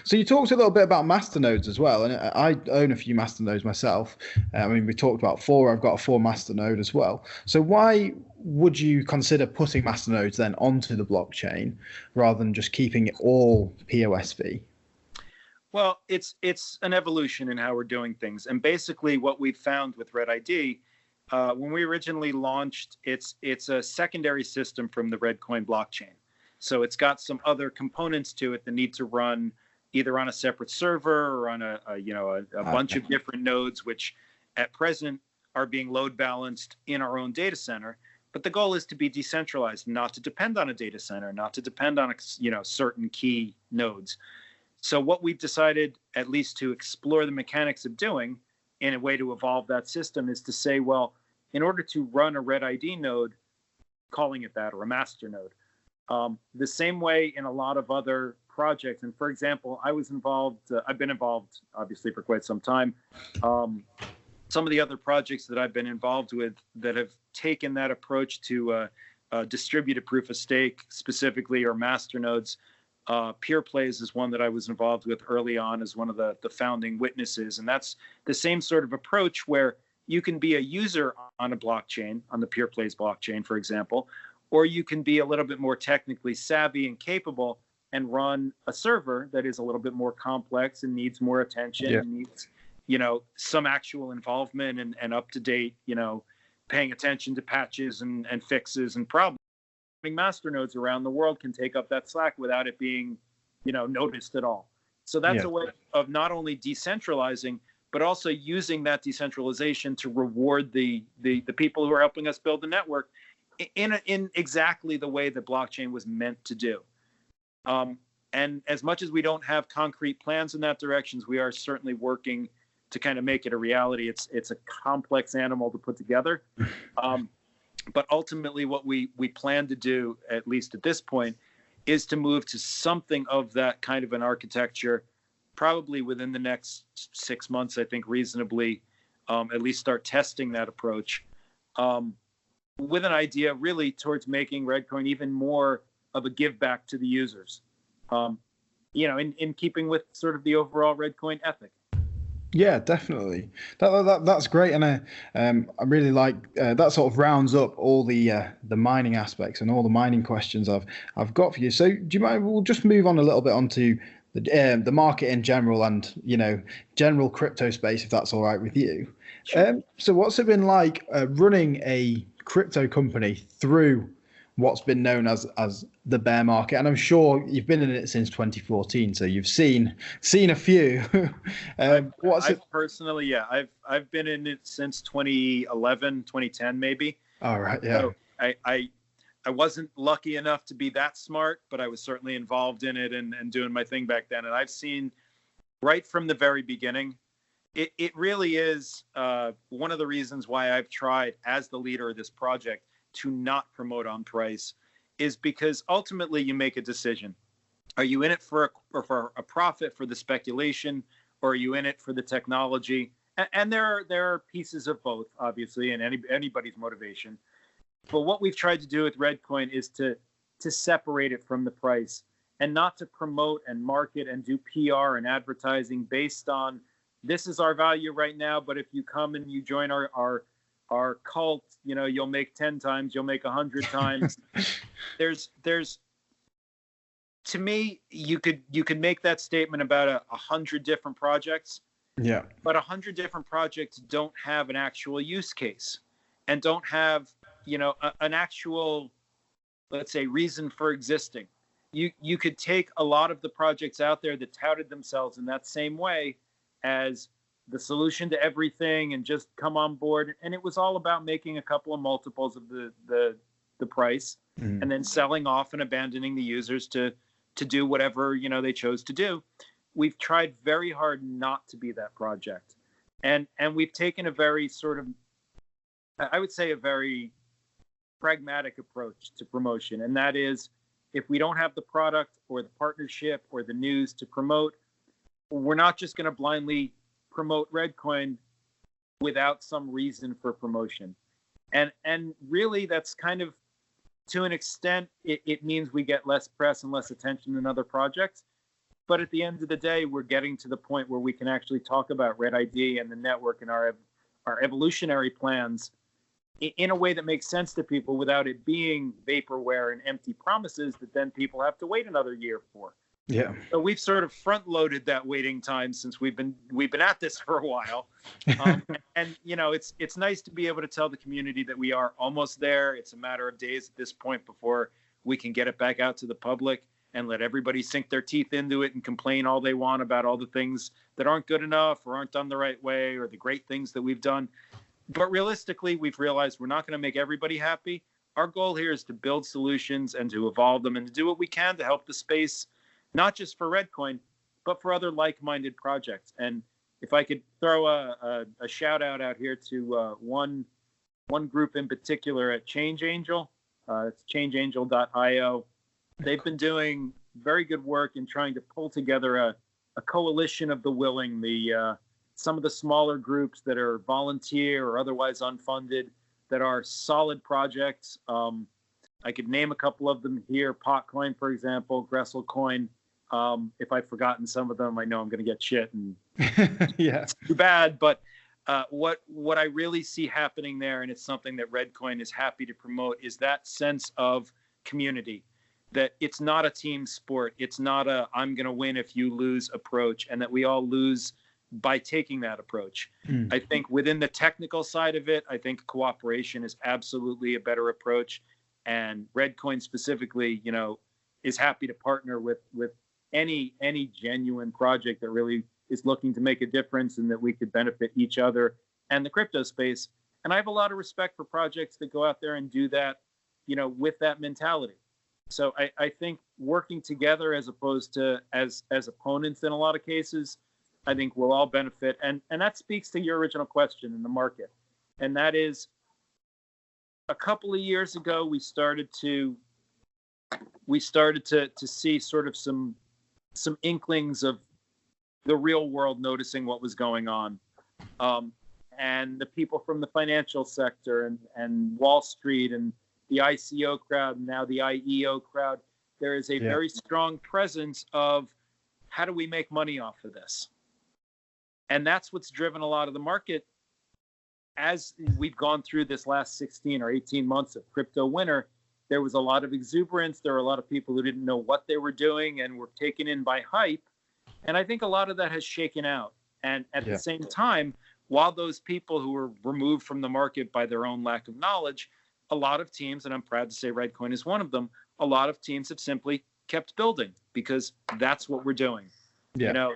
So you talked a little bit about masternodes as well, and I own a few masternodes myself. We talked about 4. I've got a 4 masternode as well. So why would you consider putting masternodes then onto the blockchain rather than just keeping it all PoSV? Well, it's an evolution in how we're doing things, and basically what we've found with Red ID. When we originally launched, it's a secondary system from the Reddcoin blockchain. So it's got some other components to it that need to run, either on a separate server or on a bunch of different nodes, which at present are being load balanced in our own data center. But the goal is to be decentralized, not to depend on a data center, not to depend on certain key nodes. So what we've decided, at least to explore the mechanics of doing in a way to evolve that system, is to say, well, in order to run a RedID node, calling it that, or a master node, the same way in a lot of other projects. And for example, I've been involved obviously for quite some time. Some of the other projects that I've been involved with that have taken that approach to distributed proof of stake specifically, or master nodes, Pure Plays is one that I was involved with early on as one of the founding witnesses. And that's the same sort of approach where you can be a user on a blockchain, on the Pure Plays blockchain, for example, or you can be a little bit more technically savvy and capable and run a server that is a little bit more complex and needs more attention, and needs, some actual involvement and up to date, paying attention to patches and fixes and problems. Master nodes around the world can take up that slack without it being, noticed at all. So that's a way of not only decentralizing, but also using that decentralization to reward the people who are helping us build the network in exactly the way that blockchain was meant to do. And as much as we don't have concrete plans in that direction, we are certainly working to kind of make it a reality. It's a complex animal to put together. But ultimately what we plan to do, at least at this point, is to move to something of that kind of an architecture, probably within the next 6 months, I think reasonably, at least start testing that approach, with an idea really towards making Reddcoin even more of a give back to the users, in keeping with sort of the overall Reddcoin ethic. Yeah, definitely. That's great, and I really like that. Sort of rounds up all the mining aspects and all the mining questions I've got for you. So, do you mind? We'll just move on a little bit onto the market in general, and general crypto space, if that's all right with you. Sure. So, what's it been like running a crypto company through what's been known as the bear market? And I'm sure you've been in it since 2014, so you've seen a few. Personally, I've been in it since 2011, 2010 maybe. All right, yeah. So I wasn't lucky enough to be that smart, but I was certainly involved in it and doing my thing back then. And I've seen right from the very beginning, it really is one of the reasons why I've tried as the leader of this project to not promote on price, is because ultimately you make a decision. Are you in it for a profit, for the speculation, or are you in it for the technology? And there are pieces of both, obviously, and anybody's motivation. But what we've tried to do with Reddcoin is to separate it from the price, and not to promote and market and do PR and advertising based on, this is our value right now, but if you come and you join our cult, you'll make 10 times, you'll make 100 times. There's to me, you could make that statement about 100 different projects. Yeah. But 100 different projects don't have an actual use case, and don't have, an actual, let's say, reason for existing. You could take a lot of the projects out there that touted themselves in that same way as the solution to everything and just come on board. And it was all about making a couple of multiples of the price, and then selling off and abandoning the users to do whatever, they chose to do. We've tried very hard not to be that project. And we've taken a very sort of, I would say, a very pragmatic approach to promotion. And that is, if we don't have the product or the partnership or the news to promote, we're not just going to blindly promote Reddcoin without some reason for promotion. And really, that's kind of, to an extent, it means we get less press and less attention than other projects. But at the end of the day, we're getting to the point where we can actually talk about RedID and the network and our evolutionary plans in a way that makes sense to people, without it being vaporware and empty promises that then people have to wait another year for. Yeah. So we've sort of front loaded that waiting time since we've been at this for a while. And it's nice to be able to tell the community that we are almost there. It's a matter of days at this point before we can get it back out to the public. and let everybody sink their teeth into it and complain all they want about all the things that aren't good enough or aren't done the right way or the great things that we've done. But realistically, we've realized we're not going to make everybody happy. Our goal here is to build solutions and to evolve them and to do what we can to help the space, not just for Reddcoin, but for other like-minded projects. And if I could throw a shout out here to one group in particular at Change Angel, it's changeangel.io. They've been doing very good work in trying to pull together a coalition of the willing, some of the smaller groups that are volunteer or otherwise unfunded, that are solid projects. I could name a couple of them here. Potcoin, for example, Gresselcoin. If I've forgotten some of them, I know I'm going to get shit, and yeah, it's too bad. But what I really see happening there, and it's something that Reddcoin is happy to promote, is that sense of community. That it's not a team sport. It's not a I'm going to win if you lose approach, and that we all lose by taking that approach. I think within the technical side of it, I think cooperation is absolutely a better approach. And Reddcoin specifically, is happy to partner with any genuine project that really is looking to make a difference and that we could benefit each other and the crypto space. And I have a lot of respect for projects that go out there and do that, with that mentality. So I think working together as opposed to as opponents in a lot of cases, I think we'll all benefit. And that speaks to your original question in the market. And that is, a couple of years ago, we started to see sort of some inklings of the real world noticing what was going on. And the people from the financial sector and Wall Street and the ICO crowd, and now the IEO crowd, there is a very strong presence of how do we make money off of this? And that's what's driven a lot of the market as we've gone through this last 16 or 18 months of crypto winter. There was a lot of exuberance. There were a lot of people who didn't know what they were doing and were taken in by hype. And I think a lot of that has shaken out. And at the same time, while those people who were removed from the market by their own lack of knowledge, a lot of teams, and I'm proud to say Reddcoin is one of them, a lot of teams have simply kept building because that's what we're doing. Yeah.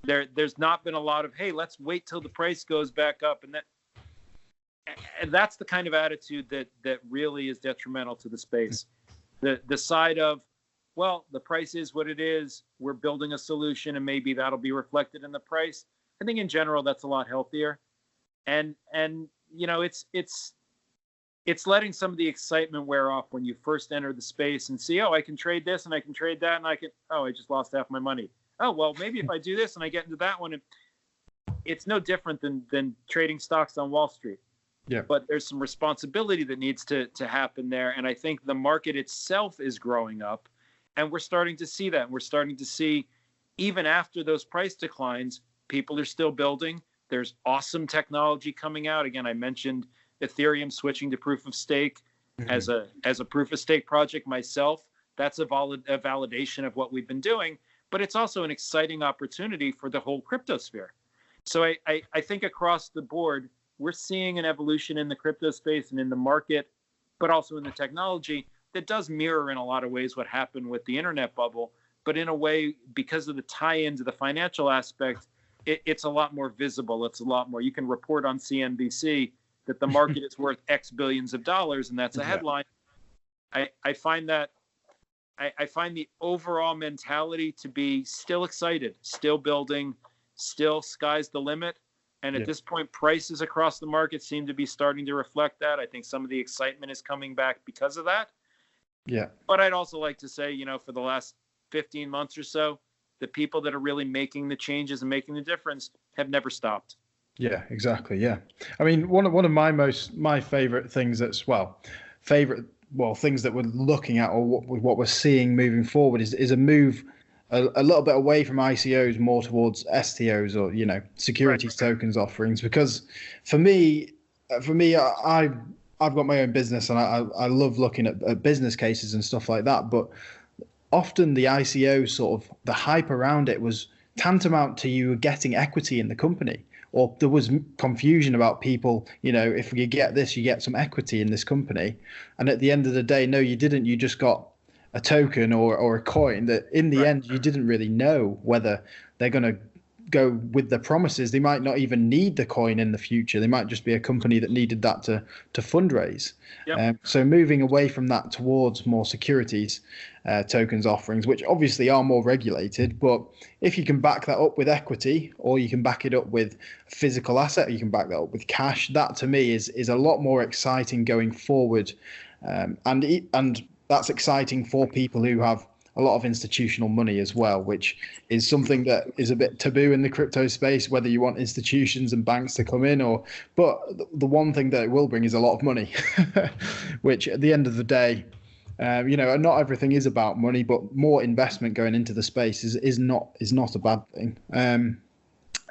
There's not been a lot of, hey, let's wait till the price goes back up. And that's the kind of attitude that really is detrimental to the space. The side of, well, the price is what it is. We're building a solution and maybe that'll be reflected in the price. I think in general, that's a lot healthier. And it's letting some of the excitement wear off when you first enter the space and see, I can trade this and I can trade that and I just lost half my money. Oh, well, maybe if I do this and I get into that one, it's no different than trading stocks on Wall Street. Yeah. But there's some responsibility that needs to happen there. And I think the market itself is growing up, and we're starting to see that. We're starting to see, even after those price declines, people are still building. There's awesome technology coming out. Again, I mentioned Ethereum switching to proof of stake. As a proof of stake project myself, that's a validation of what we've been doing. But it's also an exciting opportunity for the whole crypto sphere. So I think across the board, we're seeing an evolution in the crypto space and in the market, but also in the technology that does mirror in a lot of ways what happened with the internet bubble. But in a way, because of the tie-in to the financial aspect, it's a lot more visible. It's a lot more. You can report on CNBC that the market is worth X billions of dollars, and that's a headline. I find the overall mentality to be still excited, still building, still sky's the limit. And at this point, prices across the market seem to be starting to reflect that. I think some of the excitement is coming back because of that. Yeah. But I'd also like to say, for the last 15 months or so, the people that are really making the changes and making the difference have never stopped. Yeah, exactly. Yeah. I mean, one of my favorite things things that we're looking at, or what we're seeing moving forward is a move a little bit away from ICOs, more towards STOs, or securities tokens offerings. Because for me, I've got my own business, and I love looking at business cases and stuff like that. But often the ICO, sort of the hype around it, was tantamount to you getting equity in the company, or there was confusion about people, if you get this, you get some equity in this company. And at the end of the day, no, you didn't. You just got a token or a coin that in the end you didn't really know whether they're going to go with the promises. They might not even need the coin in the future. They might just be a company that needed that to fundraise. Yep. So moving away from that towards more securities tokens offerings, which obviously are more regulated, but if you can back that up with equity, or you can back it up with physical asset, or you can back that up with cash, that to me is a lot more exciting going forward, and that's exciting for people who have a lot of institutional money as well, which is something that is a bit taboo in the crypto space, whether you want institutions and banks to come in but the one thing that it will bring is a lot of money, which at the end of the day, not everything is about money, but more investment going into the space is not a bad thing.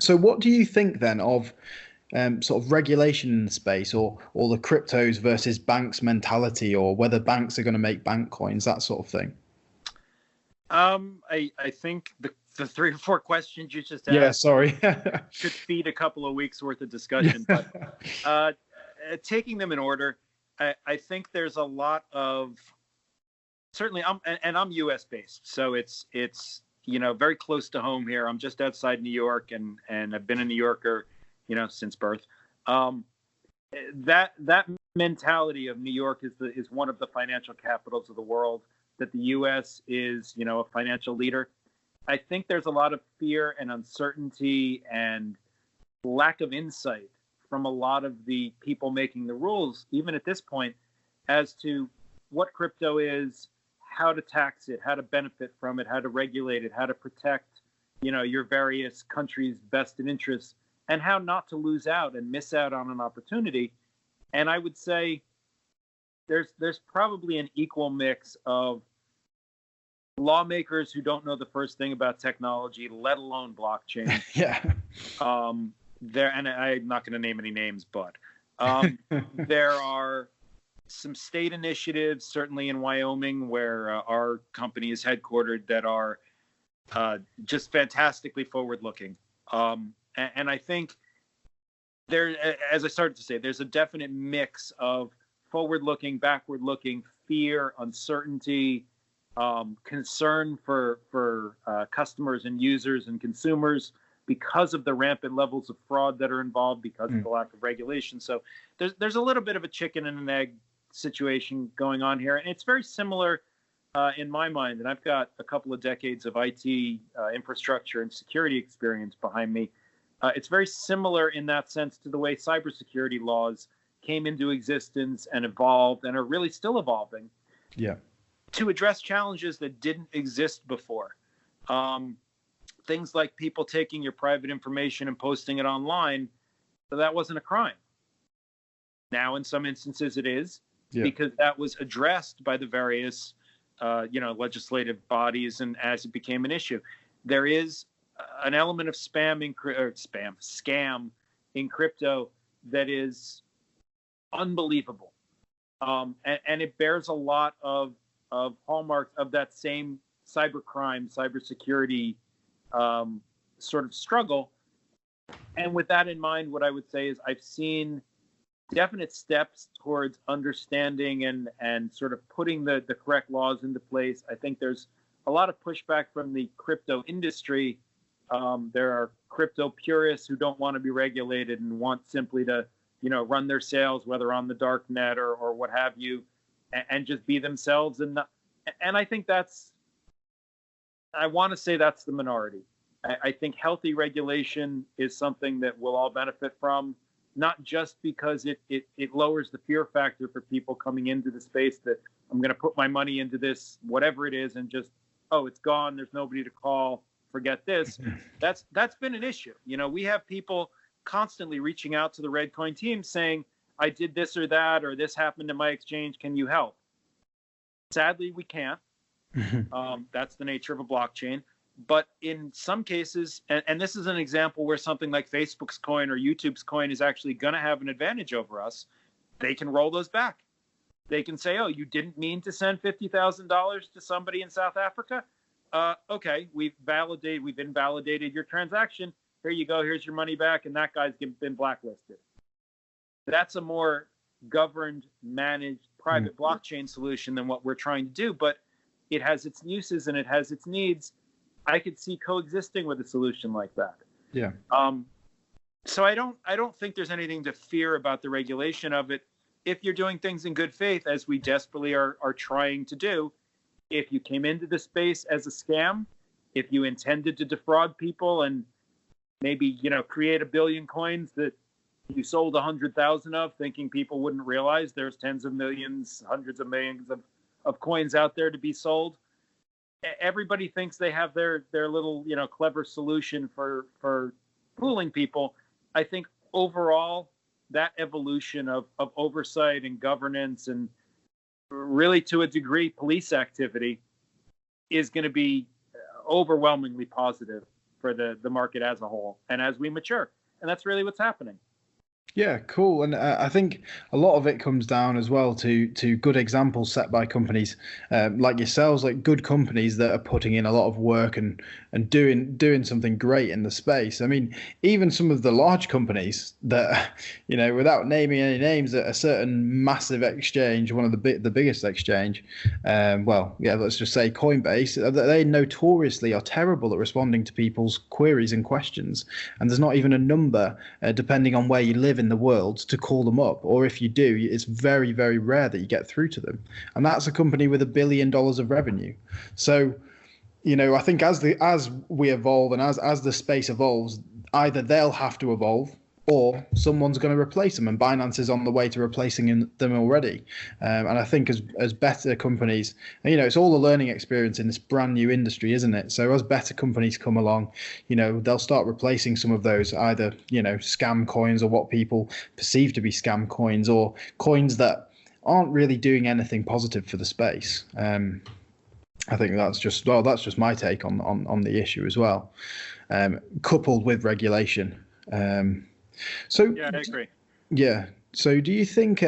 So what do you think then of sort of regulation in the space, or the cryptos versus banks mentality, or whether banks are going to make bank coins, that sort of thing? I think the 3 or 4 questions you just asked, yeah, sorry, could feed a couple of weeks worth of discussion. But taking them in order, I think there's a lot of, certainly I'm US based, so it's very close to home here. I'm just outside New York, and I've been a New Yorker since birth. That mentality of New York is one of the financial capitals of the world, that the U.S. is, a financial leader. I think there's a lot of fear and uncertainty and lack of insight from a lot of the people making the rules, even at this point, as to what crypto is, how to tax it, how to benefit from it, how to regulate it, how to protect, your various countries' vested interests, and how not to lose out and miss out on an opportunity. And I would say there's probably an equal mix of lawmakers who don't know the first thing about technology, let alone blockchain. yeah. And I'm not going to name any names, but there are some state initiatives, certainly in Wyoming, where our company is headquartered, that are just fantastically forward-looking. And I think there, as I started to say, there's a definite mix of forward-looking, backward-looking, fear, uncertainty, concern for customers and users and consumers because of the rampant levels of fraud that are involved, because of the lack of regulation. So there's a little bit of a chicken and an egg situation going on here, and it's very similar in my mind. And I've got a couple of decades of IT infrastructure and security experience behind me. It's very similar in that sense to the way cybersecurity laws came into existence and evolved and are really still evolving. Yeah. To address challenges that didn't exist before. Things like people taking your private information and posting it online, so that wasn't a crime. Now, in some instances, it is, because that was addressed by the various, legislative bodies, and as it became an issue. There is an element of scam in crypto that is unbelievable, and it bears a lot of hallmarks of that same cybercrime, cybersecurity sort of struggle. And with that in mind, what I would say is I've seen definite steps towards understanding and sort of putting the correct laws into place. I think there's a lot of pushback from the crypto industry. There are crypto purists who don't want to be regulated and want simply to, run their sales, whether on the dark net or what have you, and just be themselves. And I think I want to say that's the minority. I think healthy regulation is something that we'll all benefit from, not just because it lowers the fear factor for people coming into the space that I'm going to put my money into this, whatever it is, and just, oh, it's gone, there's nobody to call, forget this. That's been an issue. We have people constantly reaching out to the Reddcoin team saying, I did this or that, or this happened to my exchange, can you help? Sadly, we can't. That's the nature of a blockchain. But in some cases, and this is an example where something like Facebook's coin or YouTube's coin is actually going to have an advantage over us, they can roll those back. They can say, oh, you didn't mean to send $50,000 to somebody in South Africa? Okay, we've invalidated your transaction. Here you go, here's your money back, and that guy's been blacklisted. That's a more governed, managed, private blockchain solution than what we're trying to do. But it has its uses and it has its needs. I could see coexisting with a solution like that. Yeah. So I don't think there's anything to fear about the regulation of it. If you're doing things in good faith, as we desperately are trying to do, if you came into the space as a scam, if you intended to defraud people and maybe, create 1 billion coins that you sold 100,000 of, thinking people wouldn't realize there's tens of millions, hundreds of millions of coins out there to be sold. Everybody thinks they have their little, clever solution for fooling people. I think overall, that evolution of oversight and governance and really, to a degree, police activity is going to be overwhelmingly positive for the market as a whole and as we mature. And that's really what's happening. Yeah, cool. And I think a lot of it comes down as well to good examples set by companies like yourselves, like good companies that are putting in a lot of work and doing something great in the space. I mean, even some of the large companies that, without naming any names, at a certain massive exchange, one of the biggest exchange, let's just say Coinbase, they notoriously are terrible at responding to people's queries and questions. And there's not even a number, depending on where you live in the world, to call them up, or if you do, it's very, very rare that you get through to them. And that's a company with $1 billion of revenue. So, I think as we evolve and as the space evolves, either they'll have to evolve or someone's going to replace them, and Binance is on the way to replacing them already. And I think as better companies, it's all a learning experience in this brand new industry, isn't it? So as better companies come along, they'll start replacing some of those either, scam coins or what people perceive to be scam coins, or coins that aren't really doing anything positive for the space. I think that's just my take on the issue as well, coupled with regulation. So yeah, I agree. Yeah. So do you think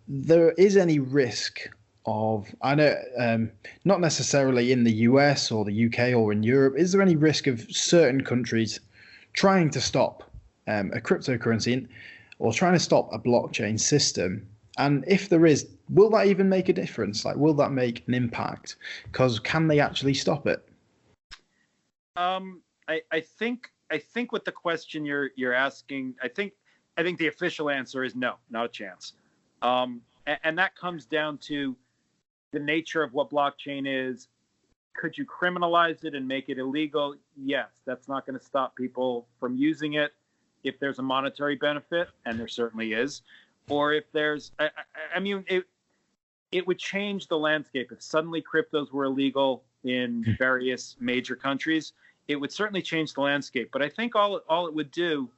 there is any risk of, I know, not necessarily in the US or the UK or in Europe, is there any risk of certain countries trying to stop a cryptocurrency or trying to stop a blockchain system? And if there is, will that even make a difference? Like, will that make an impact? Because can they actually stop it? I think with the question you're asking, I think the official answer is no, not a chance. And that comes down to the nature of what blockchain is. Could you criminalize it and make it illegal? Yes, that's not going to stop people from using it if there's a monetary benefit, and there certainly is. Or if there's, it would change the landscape if suddenly cryptos were illegal in various major countries. It would certainly change the landscape. But I think all it would do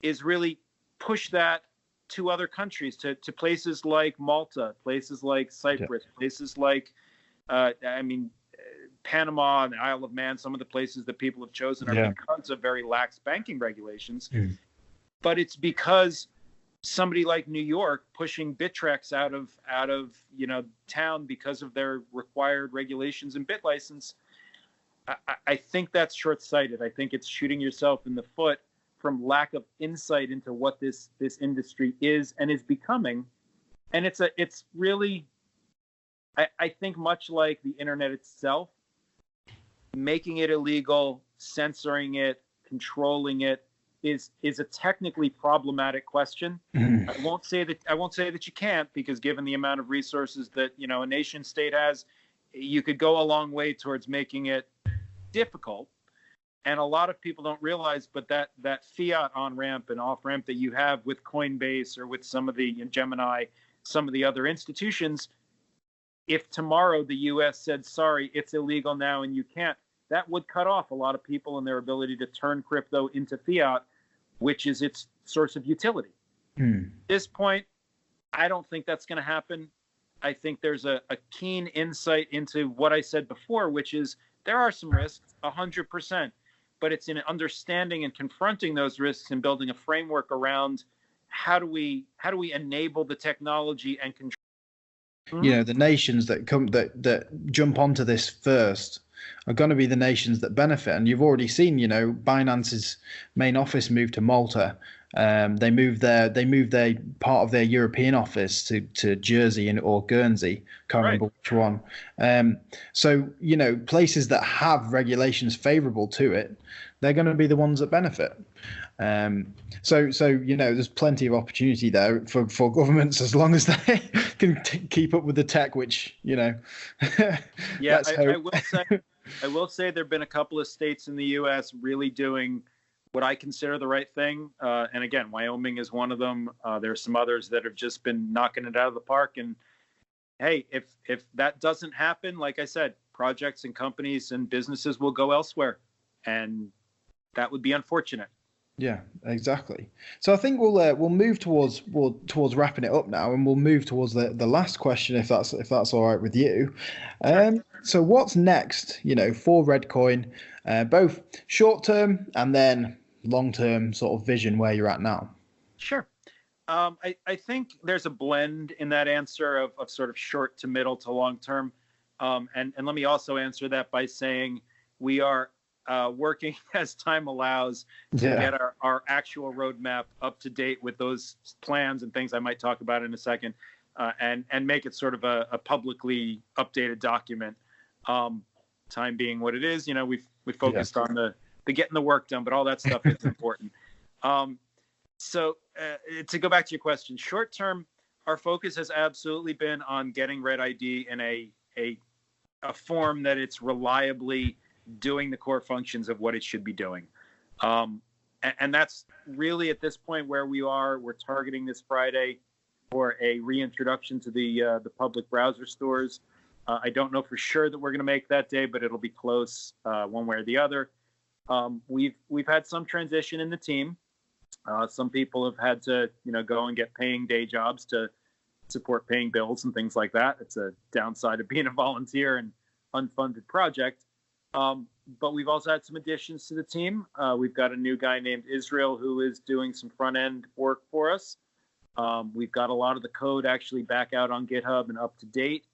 is really push that to other countries, to places like Malta, places like Cyprus, places like, Panama and the Isle of Man, some of the places that people have chosen are because of very lax banking regulations. But it's because somebody like New York pushing Bittrex out of town because of their required regulations and bit license. I think that's short-sighted. I think it's shooting yourself in the foot from lack of insight into what this industry is and is becoming. And it's really, I think, much like the internet itself, making it illegal, censoring it, controlling it is a technically problematic question. I won't say that you can't, because given the amount of resources that a nation state has, you could go a long way towards making it difficult. And a lot of people don't realize, but that fiat on ramp and off ramp that you have with Coinbase or with some of the Gemini, some of the other institutions, if tomorrow the US said, sorry, it's illegal now and you can't, that would cut off a lot of people and their ability to turn crypto into fiat, which is its source of utility. At this point, I don't think that's going to happen. I think there's a keen insight into what I said before, which is there are some risks, 100%, but it's in understanding and confronting those risks and building a framework around how do we enable the technology and control. The nations that jump onto this first are going to be the nations that benefit. And you've already seen, Binance's main office move to Malta. They moved their part of their European office to Jersey or Guernsey. Can't remember which one. So places that have regulations favourable to it, they're going to be the ones that benefit. So there's plenty of opportunity there for governments as long as they can keep up with the tech, which Yeah, I will say there've been a couple of states in the U.S. really doing what I consider the right thing, and again, Wyoming is one of them. There's some others that have just been knocking it out of the park. And hey, if that doesn't happen, like I said, projects and companies and businesses will go elsewhere, and that would be unfortunate. Yeah, exactly. So I think we'll move towards wrapping it up now, and we'll move towards the last question, if that's all right with you. Sure. So what's next? For Reddcoin, both short term and then long term sort of vision where you're at now. Sure. I think there's a blend in that answer of sort of short to middle to long term, and let me also answer that by saying we are working as time allows to get our actual roadmap up to date with those plans and things I might talk about in a second, and make it sort of a publicly updated document. Time being what it is, we focused on the getting the work done, but all that stuff is important. So to go back to your question, short term, our focus has absolutely been on getting Red ID in a form that it's reliably doing the core functions of what it should be doing. And that's really at this point where we are. We're targeting this Friday for a reintroduction to the public browser stores. I don't know for sure that we're going to make that day, but it'll be close one way or the other. We've had some transition in the team. Some people have had to go and get paying day jobs to support paying bills and things like that. It's a downside of being a volunteer and unfunded project. But we've also had some additions to the team. We've got a new guy named Israel who is doing some front end work for us. We've got a lot of the code actually back out on GitHub and up to date,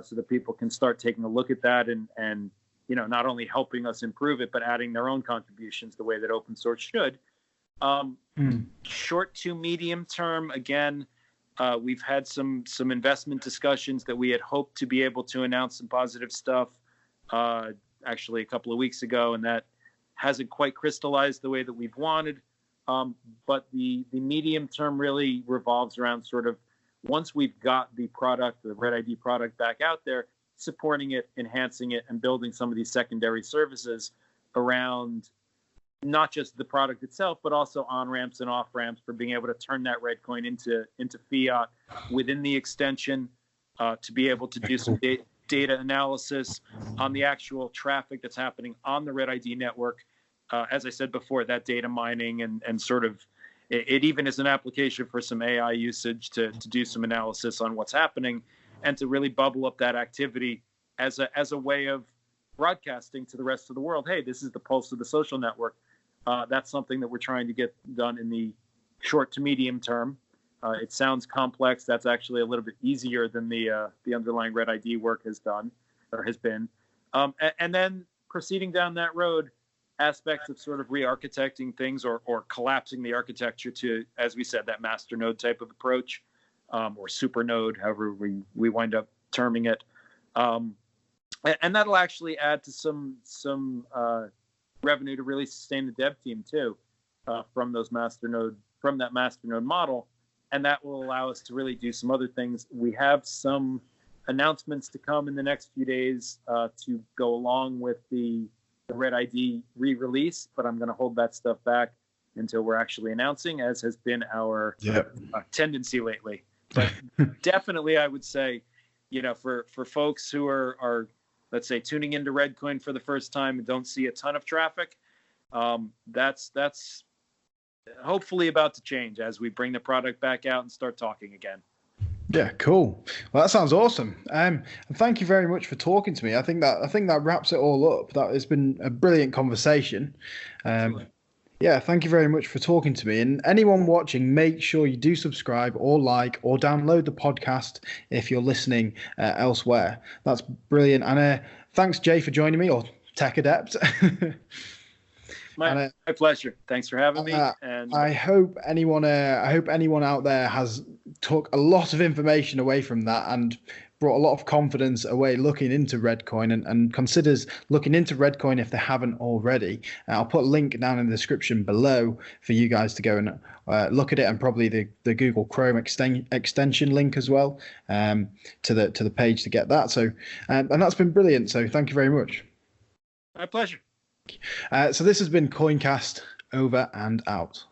so that people can start taking a look at that and not only helping us improve it, but adding their own contributions the way that open source should. Short to medium term, again, we've had some investment discussions that we had hoped to be able to announce some positive stuff actually a couple of weeks ago, and that hasn't quite crystallized the way that we've wanted. But the medium term really revolves around sort of, once we've got the product, the Red ID product back out there, supporting it, enhancing it, and building some of these secondary services around not just the product itself, but also on-ramps and off-ramps for being able to turn that Reddcoin into fiat within the extension, to be able to do some data analysis on the actual traffic that's happening on the Red ID network. As I said before, that data mining and sort of, it even is an application for some AI usage to do some analysis on what's happening and to really bubble up that activity as a way of broadcasting to the rest of the world. Hey, this is the pulse of the social network. That's something that we're trying to get done in the short to medium term. It sounds complex. That's actually a little bit easier than the underlying Red ID work has done or has been. And then proceeding down that road, aspects of sort of re-architecting things or collapsing the architecture to, as we said, that master node type of approach, or super node, however we wind up terming it. And that'll actually add to some revenue to really sustain the dev team too, from that master node model. And that will allow us to really do some other things. We have some announcements to come in the next few days to go along with the Red ID re-release, but I'm going to hold that stuff back until we're actually announcing, as has been our tendency lately. But definitely, I would say, for folks who are, let's say, tuning into Reddcoin for the first time and don't see a ton of traffic, that's hopefully about to change as we bring the product back out and start talking again. Yeah, cool. Well, that sounds awesome. And thank you very much for talking to me. I think that wraps it all up. That has been a brilliant conversation. Yeah, thank you very much for talking to me. And anyone watching, make sure you do subscribe or like or download the podcast if you're listening elsewhere. That's brilliant. And thanks, Jay, for joining me, or Tech Adept. My pleasure. Thanks for having me. And I hope anyone out there has took a lot of information away from that and brought a lot of confidence away looking into Reddcoin and considers looking into Reddcoin if they haven't already. I'll put a link down in the description below for you guys to go and look at it, and probably the Google Chrome extension link as well, to the page to get that. So and that's been brilliant. So thank you very much. My pleasure. So this has been CoinCast, over and out.